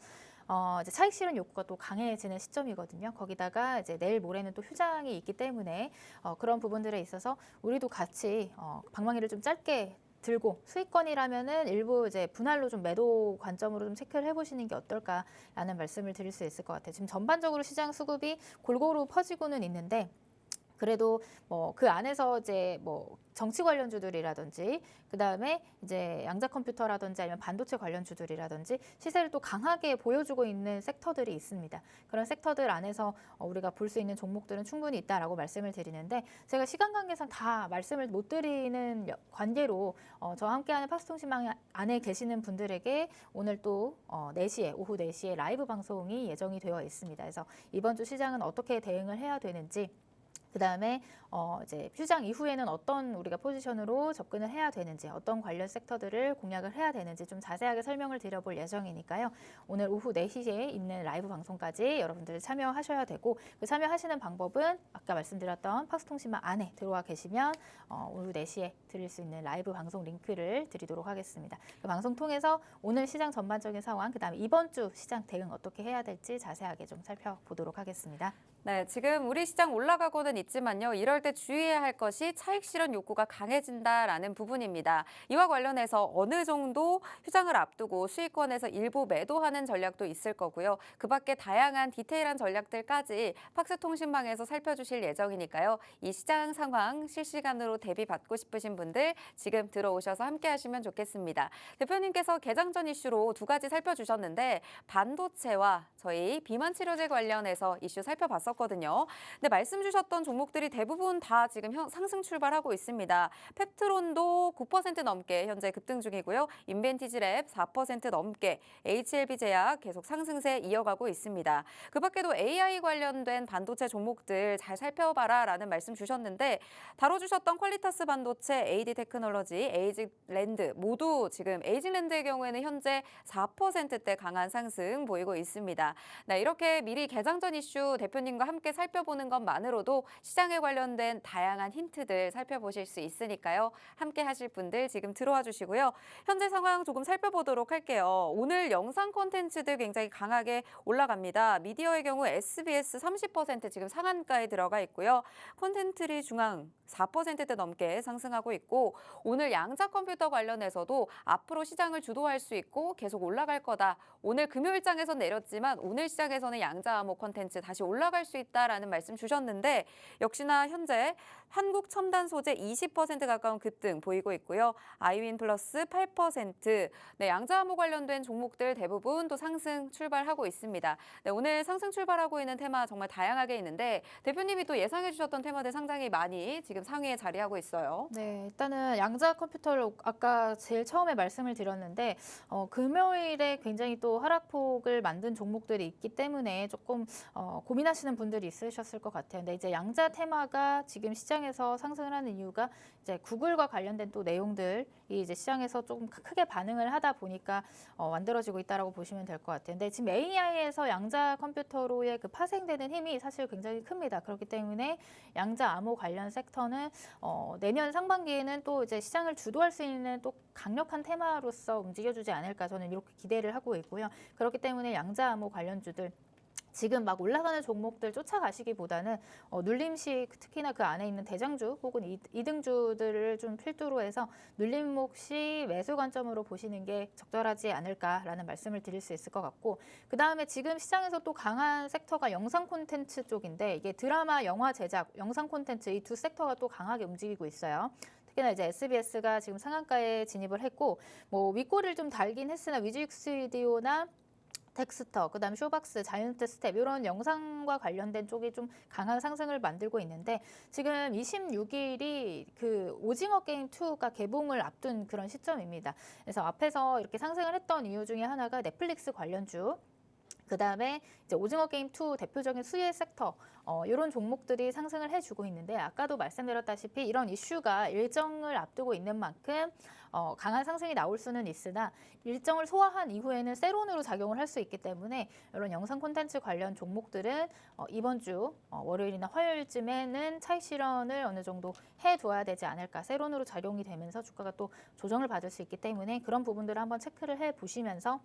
이제 차익 실현 욕구가 또 강해지는 시점이거든요. 거기다가 이제 내일 모레는 또 휴장이 있기 때문에 그런 부분들에 있어서 우리도 같이 방망이를 좀 짧게 들고 수익권이라면은 일부 이제 분할로 좀 매도 관점으로 좀 체크를 해보시는 게 어떨까라는 말씀을 드릴 수 있을 것 같아요. 지금 전반적으로 시장 수급이 골고루 퍼지고는 있는데 그래도 뭐 그 안에서 이제 뭐 정치 관련주들이라든지 그다음에 이제 양자 컴퓨터라든지 아니면 반도체 관련주들이라든지 시세를 또 강하게 보여주고 있는 섹터들이 있습니다. 그런 섹터들 안에서 우리가 볼 수 있는 종목들은 충분히 있다라고 말씀을 드리는데 제가 시간 관계상 다 말씀을 못 드리는 관계로 저와 함께하는 팍스통신망 안에 계시는 분들에게 오늘 또 4시에 오후 4시에 라이브 방송이 예정이 되어 있습니다. 그래서 이번 주 시장은 어떻게 대응을 해야 되는지 그다음에 이제 휴장 이후에는 어떤 우리가 포지션으로 접근을 해야 되는지 어떤 관련 섹터들을 공략을 해야 되는지 좀 자세하게 설명을 드려볼 예정이니까요. 오늘 오후 4시에 있는 라이브 방송까지 여러분들 참여하셔야 되고 그 참여하시는 방법은 아까 말씀드렸던 팍스통신망 안에 들어와 계시면 오후 4시에 드릴 수 있는 라이브 방송 링크를 드리도록 하겠습니다. 그 방송 통해서 오늘 시장 전반적인 상황 그다음에 이번 주 시장 대응 어떻게 해야 될지 자세하게 좀 살펴보도록 하겠습니다. 네, 지금 우리 시장 올라가고는 있지만요. 이럴 때 주의해야 할 것이 차익 실현 욕구가 강해진다라는 부분입니다. 이와 관련해서 어느 정도 휴장을 앞두고 수익권에서 일부 매도하는 전략도 있을 거고요. 그 밖에 다양한 디테일한 전략들까지 팍스통신망에서 살펴주실 예정이니까요. 이 시장 상황 실시간으로 대비 받고 싶으신 분들 지금 들어오셔서 함께 하시면 좋겠습니다. 대표님께서 개장 전 이슈로 두 가지 살펴주셨는데 반도체와 저희 비만 치료제 관련해서 이슈 살펴봤었거든요. 근데 말씀 주셨던 종목들이 대부분 다 지금 상승 출발하고 있습니다. 펩트론도 9% 넘게 현재 급등 중이고요. 인벤티지랩 4% 넘게, HLB제약 계속 상승세 이어가고 있습니다. 그 밖에도 AI 관련된 반도체 종목들 잘 살펴봐라라는 말씀 주셨는데 다뤄주셨던 퀄리타스 반도체, AD테크놀로지, 에이징랜드 모두 지금 에이징랜드의 경우에는 현재 4%대 강한 상승 보이고 있습니다. 네, 이렇게 미리 개장 전 이슈 대표님과 함께 살펴보는 것만으로도 시장에 관련된 다양한 힌트들 살펴보실 수 있으니까요. 함께 하실 분들 지금 들어와 주시고요. 현재 상황 조금 살펴보도록 할게요. 오늘 영상 콘텐츠들 굉장히 강하게 올라갑니다. 미디어의 경우 SBS 30% 지금 상한가에 들어가 있고요. 콘텐츠리 중앙 4%대 넘게 상승하고 있고 오늘 양자 컴퓨터 관련해서도 앞으로 시장을 주도할 수 있고 계속 올라갈 거다. 오늘 금요일장에서 내렸지만 오늘 시장에서는 양자 암호 콘텐츠 다시 올라갈 수 있다라는 말씀 주셨는데 역시나 현재 한국 첨단 소재 20% 가까운 급등 보이고 있고요. 아이윈 플러스 8%. 네, 양자 암호 관련된 종목들 대부분 또 상승 출발하고 있습니다. 네, 오늘 상승 출발하고 있는 테마 정말 다양하게 있는데 대표님이 또 예상해 주셨던 테마들 상당히 많이 지금 상위에 자리하고 있어요. 네, 일단은 양자 컴퓨터를 아까 제일 처음에 말씀을 드렸는데 금요일에 굉장히 또 하락폭을 만든 종목들이 있기 때문에 조금 고민하시는 분들이 있으셨을 것 같아요. 근데 이제 양자 테마가 지금 시장에서 상승을 하는 이유가 이제 구글과 관련된 또 내용들이 이제 시장에서 조금 크게 반응을 하다 보니까 만들어지고 있다라고 보시면 될 것 같아요. 근데 지금 AI에서 양자 컴퓨터로의 그 파생되는 힘이 사실 굉장히 큽니다. 그렇기 때문에 양자 암호 관련 섹터는 내년 상반기에는 또 이제 시장을 주도할 수 있는 또 강력한 테마로서 움직여주지 않을까 저는 이렇게 기대를 하고 있고요. 그렇기 때문에 양자 암호 관련주들 지금 막 올라가는 종목들 쫓아가시기보다는 눌림식 특히나 그 안에 있는 대장주 혹은 이등주들을 좀 필두로 해서 눌림목 시 매수 관점으로 보시는 게 적절하지 않을까라는 말씀을 드릴 수 있을 것 같고 그다음에 지금 시장에서 또 강한 섹터가 영상 콘텐츠 쪽인데 이게 드라마, 영화 제작, 영상 콘텐츠 이 두 섹터가 또 강하게 움직이고 있어요. 특히나 이제 SBS가 지금 상한가에 진입을 했고 뭐 윗꼬리를 좀 달긴 했으나 위즈익 스튜디오나 텍스터, 그다음 쇼박스, 자이언트 스텝 이런 영상과 관련된 쪽이 좀 강한 상승을 만들고 있는데 지금 26일이 그 오징어 게임 2가 개봉을 앞둔 그런 시점입니다. 그래서 앞에서 이렇게 상승을 했던 이유 중에 하나가 넷플릭스 관련주 그다음에 이제 오징어 게임 2 대표적인 수혜 섹터 이런 종목들이 상승을 해주고 있는데 아까도 말씀드렸다시피 이런 이슈가 일정을 앞두고 있는 만큼 강한 상승이 나올 수는 있으나 일정을 소화한 이후에는 세론으로 작용을 할 수 있기 때문에 이런 영상 콘텐츠 관련 종목들은 이번 주 월요일이나 화요일쯤에는 차익 실현을 어느 정도 해둬야 되지 않을까 세론으로 작용이 되면서 주가가 또 조정을 받을 수 있기 때문에 그런 부분들을 한번 체크를 해보시면서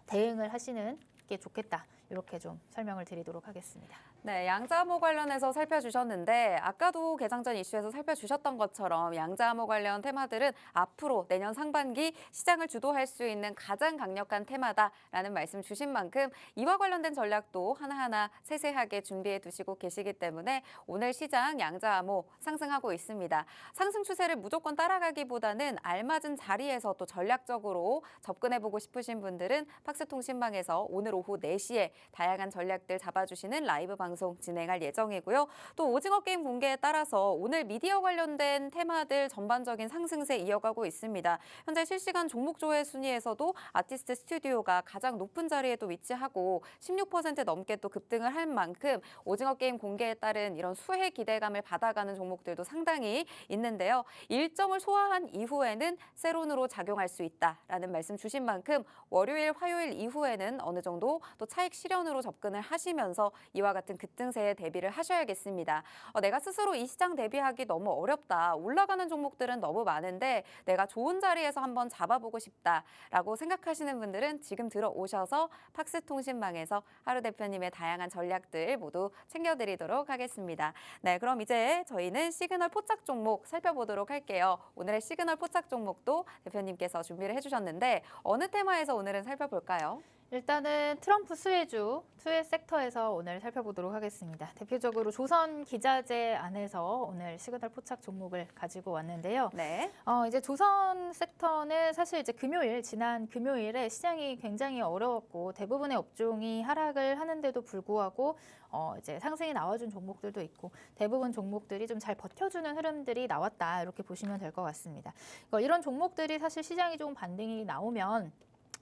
대응을 하시는 게 좋겠다. 이렇게 좀 설명을 드리도록 하겠습니다. 네, 양자암호 관련해서 살펴주셨는데 아까도 개장 전 이슈에서 살펴주셨던 것처럼 양자암호 관련 테마들은 앞으로 내년 상반기 시장을 주도할 수 있는 가장 강력한 테마다라는 말씀 주신 만큼 이와 관련된 전략도 하나하나 세세하게 준비해 두시고 계시기 때문에 오늘 시장 양자암호 상승하고 있습니다. 상승 추세를 무조건 따라가기보다는 알맞은 자리에서 또 전략적으로 접근해보고 싶으신 분들은 팍스통신망에서 오늘 오후 4시에 다양한 전략들 잡아주시는 라이브 방송 진행할 예정이고요. 또 오징어 게임 공개에 따라서 오늘 미디어 관련된 테마들 전반적인 상승세 이어가고 있습니다. 현재 실시간 종목 조회 순위에서도 아티스트 스튜디오가 가장 높은 자리에 또 위치하고 16% 넘게 또 급등을 할 만큼 오징어 게임 공개에 따른 이런 수혜 기대감을 받아가는 종목들도 상당히 있는데요. 일정을 소화한 이후에는 세론으로 작용할 수 있다라는 말씀 주신 만큼 월요일, 화요일 이후에는 어느 정도 또 차익 실현으로 접근을 하시면서 이와 같은 급등세에 대비를 하셔야겠습니다. 내가 스스로 이 시장 대비하기 너무 어렵다. 올라가는 종목들은 너무 많은데 내가 좋은 자리에서 한번 잡아보고 싶다라고 생각하시는 분들은 지금 들어오셔서 팍스통신망에서 하루 대표님의 다양한 전략들 모두 챙겨드리도록 하겠습니다. 네, 그럼 이제 저희는 시그널 포착 종목 살펴보도록 할게요. 오늘의 시그널 포착 종목도 대표님께서 준비를 해주셨는데 어느 테마에서 오늘은 살펴볼까요? 일단은 트럼프 수혜주, 수혜 섹터에서 오늘 살펴보도록 하겠습니다. 대표적으로 조선 기자재 안에서 오늘 시그널 포착 종목을 가지고 왔는데요. 네. 이제 조선 섹터는 사실 이제 지난 금요일에 시장이 굉장히 어려웠고 대부분의 업종이 하락을 하는데도 불구하고 이제 상승이 나와준 종목들도 있고 대부분 종목들이 좀 잘 버텨주는 흐름들이 나왔다. 이렇게 보시면 될 것 같습니다. 이런 종목들이 사실 시장이 조금 반등이 나오면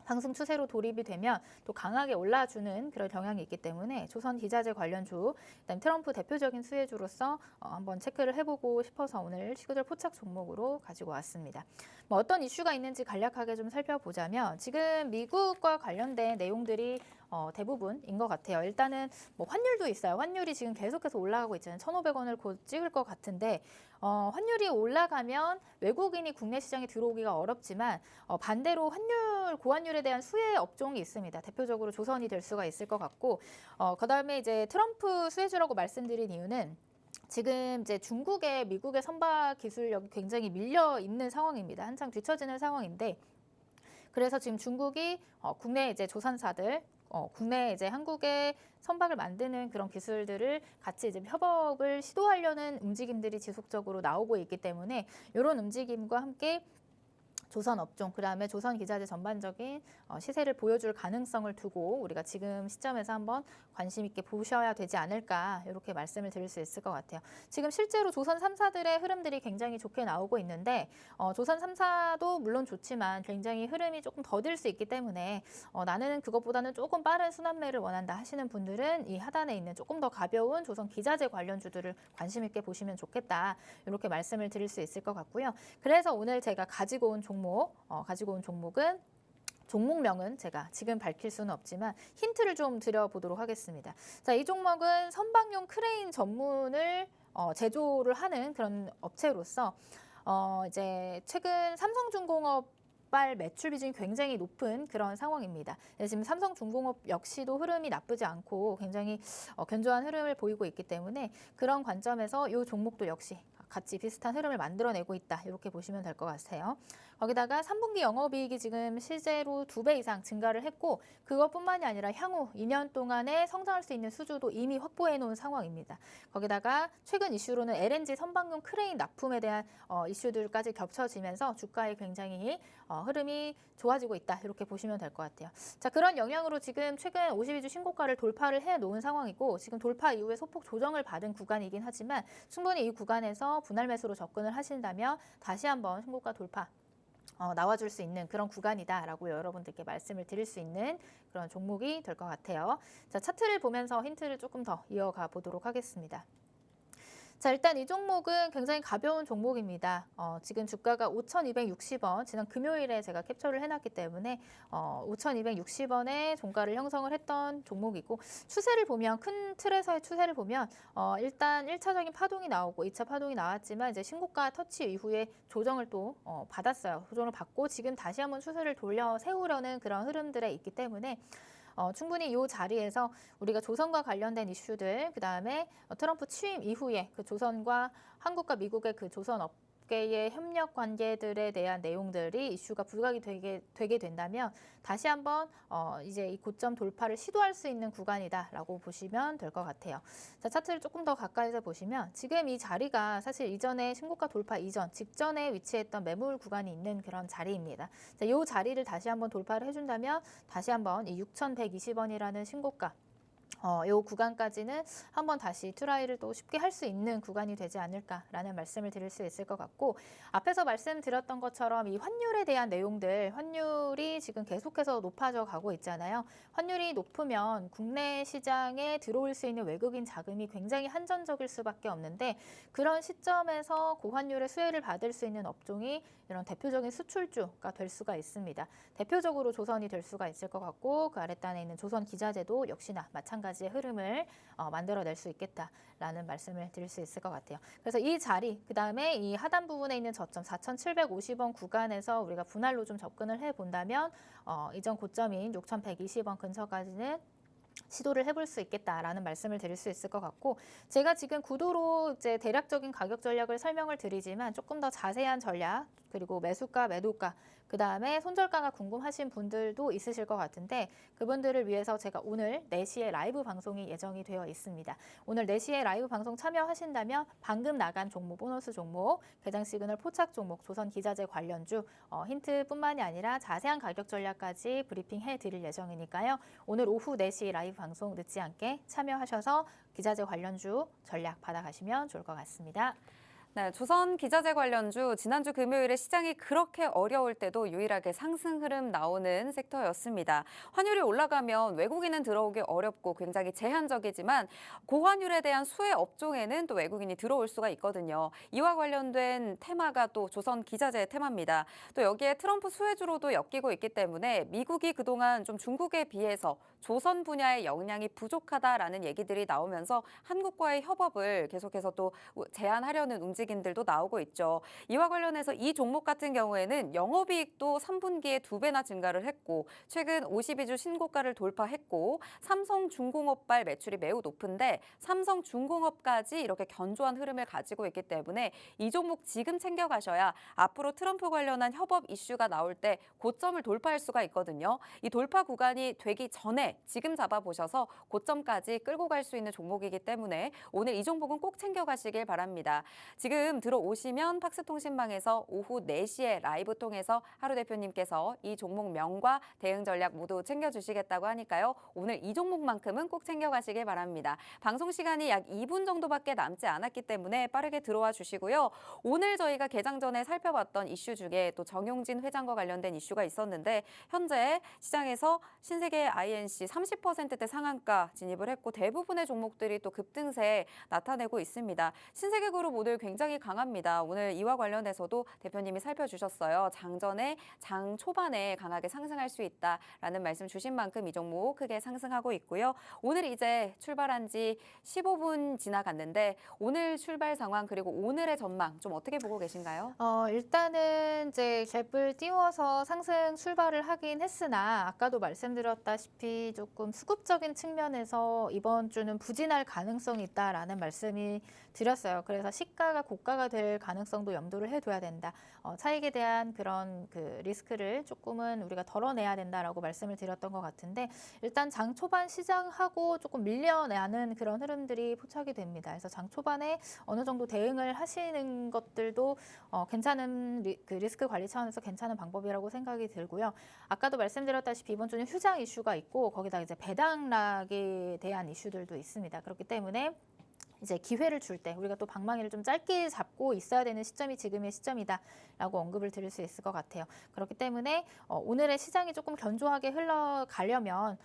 상승 추세로 돌입이 되면 또 강하게 올라주는 그런 경향이 있기 때문에 조선 기자재 관련주, 그다음 트럼프 대표적인 수혜주로서 한번 체크를 해보고 싶어서 오늘 시그널 포착 종목으로 가지고 왔습니다. 어떤 이슈가 있는지 간략하게 좀 살펴보자면 지금 미국과 관련된 내용들이 대부분인 것 같아요. 일단은 환율도 있어요. 환율이 지금 계속해서 올라가고 있잖아요. 1,500원을 곧 찍을 것 같은데 환율이 올라가면 외국인이 국내 시장에 들어오기가 어렵지만 반대로 고환율에 대한 수혜 업종이 있습니다. 대표적으로 조선이 될 수가 있을 것 같고 그다음에 이제 트럼프 수혜주라고 말씀드린 이유는 지금 이제 미국의 선박 기술력이 굉장히 밀려 있는 상황입니다. 한창 뒤처지는 상황인데 그래서 지금 중국이 국내 이제 조선사들 국내 이제 한국의 선박을 만드는 그런 기술들을 같이 이제 협업을 시도하려는 움직임들이 지속적으로 나오고 있기 때문에 이런 움직임과 함께 조선 업종, 그다음에 조선 기자재 전반적인 시세를 보여줄 가능성을 두고 우리가 지금 시점에서 한번 관심 있게 보셔야 되지 않을까 이렇게 말씀을 드릴 수 있을 것 같아요. 지금 실제로 조선 3사들의 흐름들이 굉장히 좋게 나오고 있는데 조선 3사도 물론 좋지만 굉장히 흐름이 조금 더딜 수 있기 때문에 나는 그것보다는 조금 빠른 순환매를 원한다 하시는 분들은 이 하단에 있는 조금 더 가벼운 조선 기자재 관련주들을 관심 있게 보시면 좋겠다 이렇게 말씀을 드릴 수 있을 것 같고요. 그래서 오늘 제가 가지고 온 종목은 종목명은 제가 지금 밝힐 수는 없지만 힌트를 좀 드려보도록 하겠습니다. 자, 이 종목은 선박용 크레인 전문을 제조를 하는 그런 업체로서 이제 최근 삼성중공업발 매출 비중이 굉장히 높은 그런 상황입니다. 지금 삼성중공업 역시도 흐름이 나쁘지 않고 굉장히 견조한 흐름을 보이고 있기 때문에 그런 관점에서 이 종목도 역시 같이 비슷한 흐름을 만들어내고 있다. 이렇게 보시면 될 것 같아요. 거기다가 3분기 영업이익이 지금 실제로 2배 이상 증가를 했고 그것뿐만이 아니라 향후 2년 동안에 성장할 수 있는 수주도 이미 확보해 놓은 상황입니다. 거기다가 최근 이슈로는 LNG 선박용 크레인 납품에 대한 이슈들까지 겹쳐지면서 주가에 굉장히 흐름이 좋아지고 있다. 이렇게 보시면 될 것 같아요. 자, 그런 영향으로 지금 최근 52주 신고가를 돌파를 해 놓은 상황이고 지금 돌파 이후에 소폭 조정을 받은 구간이긴 하지만 충분히 이 구간에서 분할 매수로 접근을 하신다면 다시 한번 신고가 돌파 나와줄 수 있는 그런 구간이다라고 여러분들께 말씀을 드릴 수 있는 그런 종목이 될 것 같아요. 자, 차트를 보면서 힌트를 조금 더 이어가 보도록 하겠습니다. 자, 일단 이 종목은 굉장히 가벼운 종목입니다. 지금 주가가 5,260원, 지난 금요일에 제가 캡처를 해놨기 때문에 5,260원에 종가를 형성을 했던 종목이고 추세를 보면 큰 틀에서의 추세를 보면 일단 1차적인 파동이 나오고 2차 파동이 나왔지만 이제 신고가 터치 이후에 조정을 또 받았어요. 조정을 받고 지금 다시 한번 추세를 돌려 세우려는 그런 흐름들에 있기 때문에 충분히 이 자리에서 우리가 조선과 관련된 이슈들, 그다음에 트럼프 취임 이후에 그 조선과 한국과 미국의 그 조선 업계의 협력 관계들에 대한 내용들이 이슈가 부각이 되게 된다면 다시 한번 이제 이 고점 돌파를 시도할 수 있는 구간이다라고 보시면 될 것 같아요. 자, 차트를 조금 더 가까이서 보시면 지금 이 자리가 사실 이전에 신고가 돌파 이전 직전에 위치했던 매물 구간이 있는 그런 자리입니다. 자, 이 자리를 다시 한번 돌파를 해준다면 다시 한번 이 6,120원이라는 신고가 요 구간까지는 한번 다시 트라이를 또 쉽게 할 수 있는 구간이 되지 않을까라는 말씀을 드릴 수 있을 것 같고, 앞에서 말씀드렸던 것처럼 이 환율에 대한 내용들, 환율이 지금 계속해서 높아져 가고 있잖아요. 환율이 높으면 국내 시장에 들어올 수 있는 외국인 자금이 굉장히 한정적일 수밖에 없는데, 그런 시점에서 고환율의 수혜를 받을 수 있는 업종이 이런 대표적인 수출주가 될 수가 있습니다. 대표적으로 조선이 될 수가 있을 것 같고, 그 아랫단에 있는 조선 기자재도 역시나 마찬가지의 흐름을 만들어낼 수 있겠다라는 말씀을 드릴 수 있을 것 같아요. 그래서 이 자리, 그 다음에 이 하단 부분에 있는 저점 4,750원 구간에서 우리가 분할로 좀 접근을 해본다면 이전 고점인 6,120원 근처까지는 시도를 해볼 수 있겠다라는 말씀을 드릴 수 있을 것 같고, 제가 지금 구도로 이제 대략적인 가격 전략을 설명을 드리지만 조금 더 자세한 전략, 그리고 매수가, 매도가, 그 다음에 손절가가 궁금하신 분들도 있으실 것 같은데, 그분들을 위해서 제가 오늘 4시에 라이브 방송이 예정이 되어 있습니다. 오늘 4시에 라이브 방송 참여하신다면 방금 나간 종목, 보너스 종목, 개장 시그널 포착 종목, 조선 기자재 관련주 힌트뿐만이 아니라 자세한 가격 전략까지 브리핑해 드릴 예정이니까요. 오늘 오후 4시 라이브 방송 늦지 않게 참여하셔서 기자재 관련주 전략 받아가시면 좋을 것 같습니다. 네, 조선 기자재 관련주 지난주 금요일에 시장이 그렇게 어려울 때도 유일하게 상승 흐름 나오는 섹터였습니다. 환율이 올라가면 외국인은 들어오기 어렵고 굉장히 제한적이지만 고환율에 대한 수혜 업종에는 또 외국인이 들어올 수가 있거든요. 이와 관련된 테마가 또 조선 기자재 테마입니다. 또 여기에 트럼프 수혜주로도 엮이고 있기 때문에 미국이 그동안 좀 중국에 비해서 조선 분야의 역량이 부족하다라는 얘기들이 나오면서 한국과의 협업을 계속해서 또 제한하려는 움직임들도 나오고 있죠. 이와 관련해서 이 종목 같은 경우에는 영업이익도 3분기에 2배나 증가를 했고 최근 52주 신고가를 돌파했고 삼성중공업발 매출이 매우 높은데 삼성중공업까지 이렇게 견조한 흐름을 가지고 있기 때문에 이 종목 지금 챙겨가셔야 앞으로 트럼프 관련한 협업 이슈가 나올 때 고점을 돌파할 수가 있거든요. 이 돌파 구간이 되기 전에 지금 잡아보셔서 고점까지 끌고 갈 수 있는 종목이기 때문에 오늘 이 종목은 꼭 챙겨가시길 바랍니다. 지금 들어오시면 팍스통신망에서 오후 4시에 라이브 통해서 하루 대표님께서 이 종목명과 대응 전략 모두 챙겨주시겠다고 하니까요. 오늘 이 종목만큼은 꼭 챙겨가시길 바랍니다. 방송 시간이 약 2분 정도밖에 남지 않았기 때문에 빠르게 들어와 주시고요. 오늘 저희가 개장 전에 살펴봤던 이슈 중에 또 정용진 회장과 관련된 이슈가 있었는데 현재 시장에서 신세계 INC 30%대 상한가 진입을 했고 대부분의 종목들이 또 급등세 나타내고 있습니다. 신세계그룹 오늘 굉장히 강합니다. 오늘 이와 관련해서도 대표님이 살펴주셨어요. 장전에 장 초반에 강하게 상승할 수 있다라는 말씀 주신 만큼 이 종목 크게 상승하고 있고요. 오늘 이제 출발한 지 15분 지나갔는데 오늘 출발 상황 그리고 오늘의 전망 좀 어떻게 보고 계신가요? 일단은 이제 갭을 띄워서 상승 출발을 하긴 했으나 아까도 말씀드렸다시피 조금 수급적인 측면에서 이번 주는 부진할 가능성이 있다라는 말씀이 드렸어요. 그래서 시가가 고가가 될 가능성도 염두를 해둬야 된다. 차익에 대한 그런 그 리스크를 조금은 우리가 덜어내야 된다라고 말씀을 드렸던 것 같은데 일단 장 초반 시장하고 조금 밀려나는 그런 흐름들이 포착이 됩니다. 그래서 장 초반에 어느 정도 대응을 하시는 것들도 괜찮은 그 리스크 관리 차원에서 괜찮은 방법이라고 생각이 들고요. 아까도 말씀드렸다시피 이번 주는 휴장 이슈가 있고 거기다 이제 배당락에 대한 이슈들도 있습니다. 그렇기 때문에 이제 기회를 줄 때 우리가 또 방망이를 좀 짧게 잡고 있어야 되는 시점이 지금의 시점이다라고 언급을 드릴 수 있을 것 같아요. 그렇기 때문에 오늘의 시장이 조금 견조하게 흘러가려면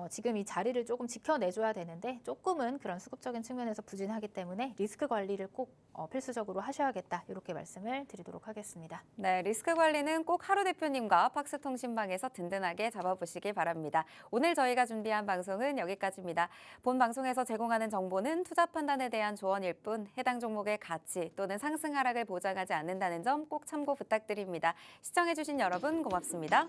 지금 이 자리를 조금 지켜내줘야 되는데 조금은 그런 수급적인 측면에서 부진하기 때문에 리스크 관리를 꼭 필수적으로 하셔야겠다 이렇게 말씀을 드리도록 하겠습니다. 네, 리스크 관리는 꼭 하루 대표님과 팍스통신방에서 든든하게 잡아보시길 바랍니다. 오늘 저희가 준비한 방송은 여기까지입니다. 본 방송에서 제공하는 정보는 투자 판단에 대한 조언일 뿐 해당 종목의 가치 또는 상승 하락을 보장하지 않는다는 점 꼭 참고 부탁드립니다. 시청해주신 여러분 고맙습니다.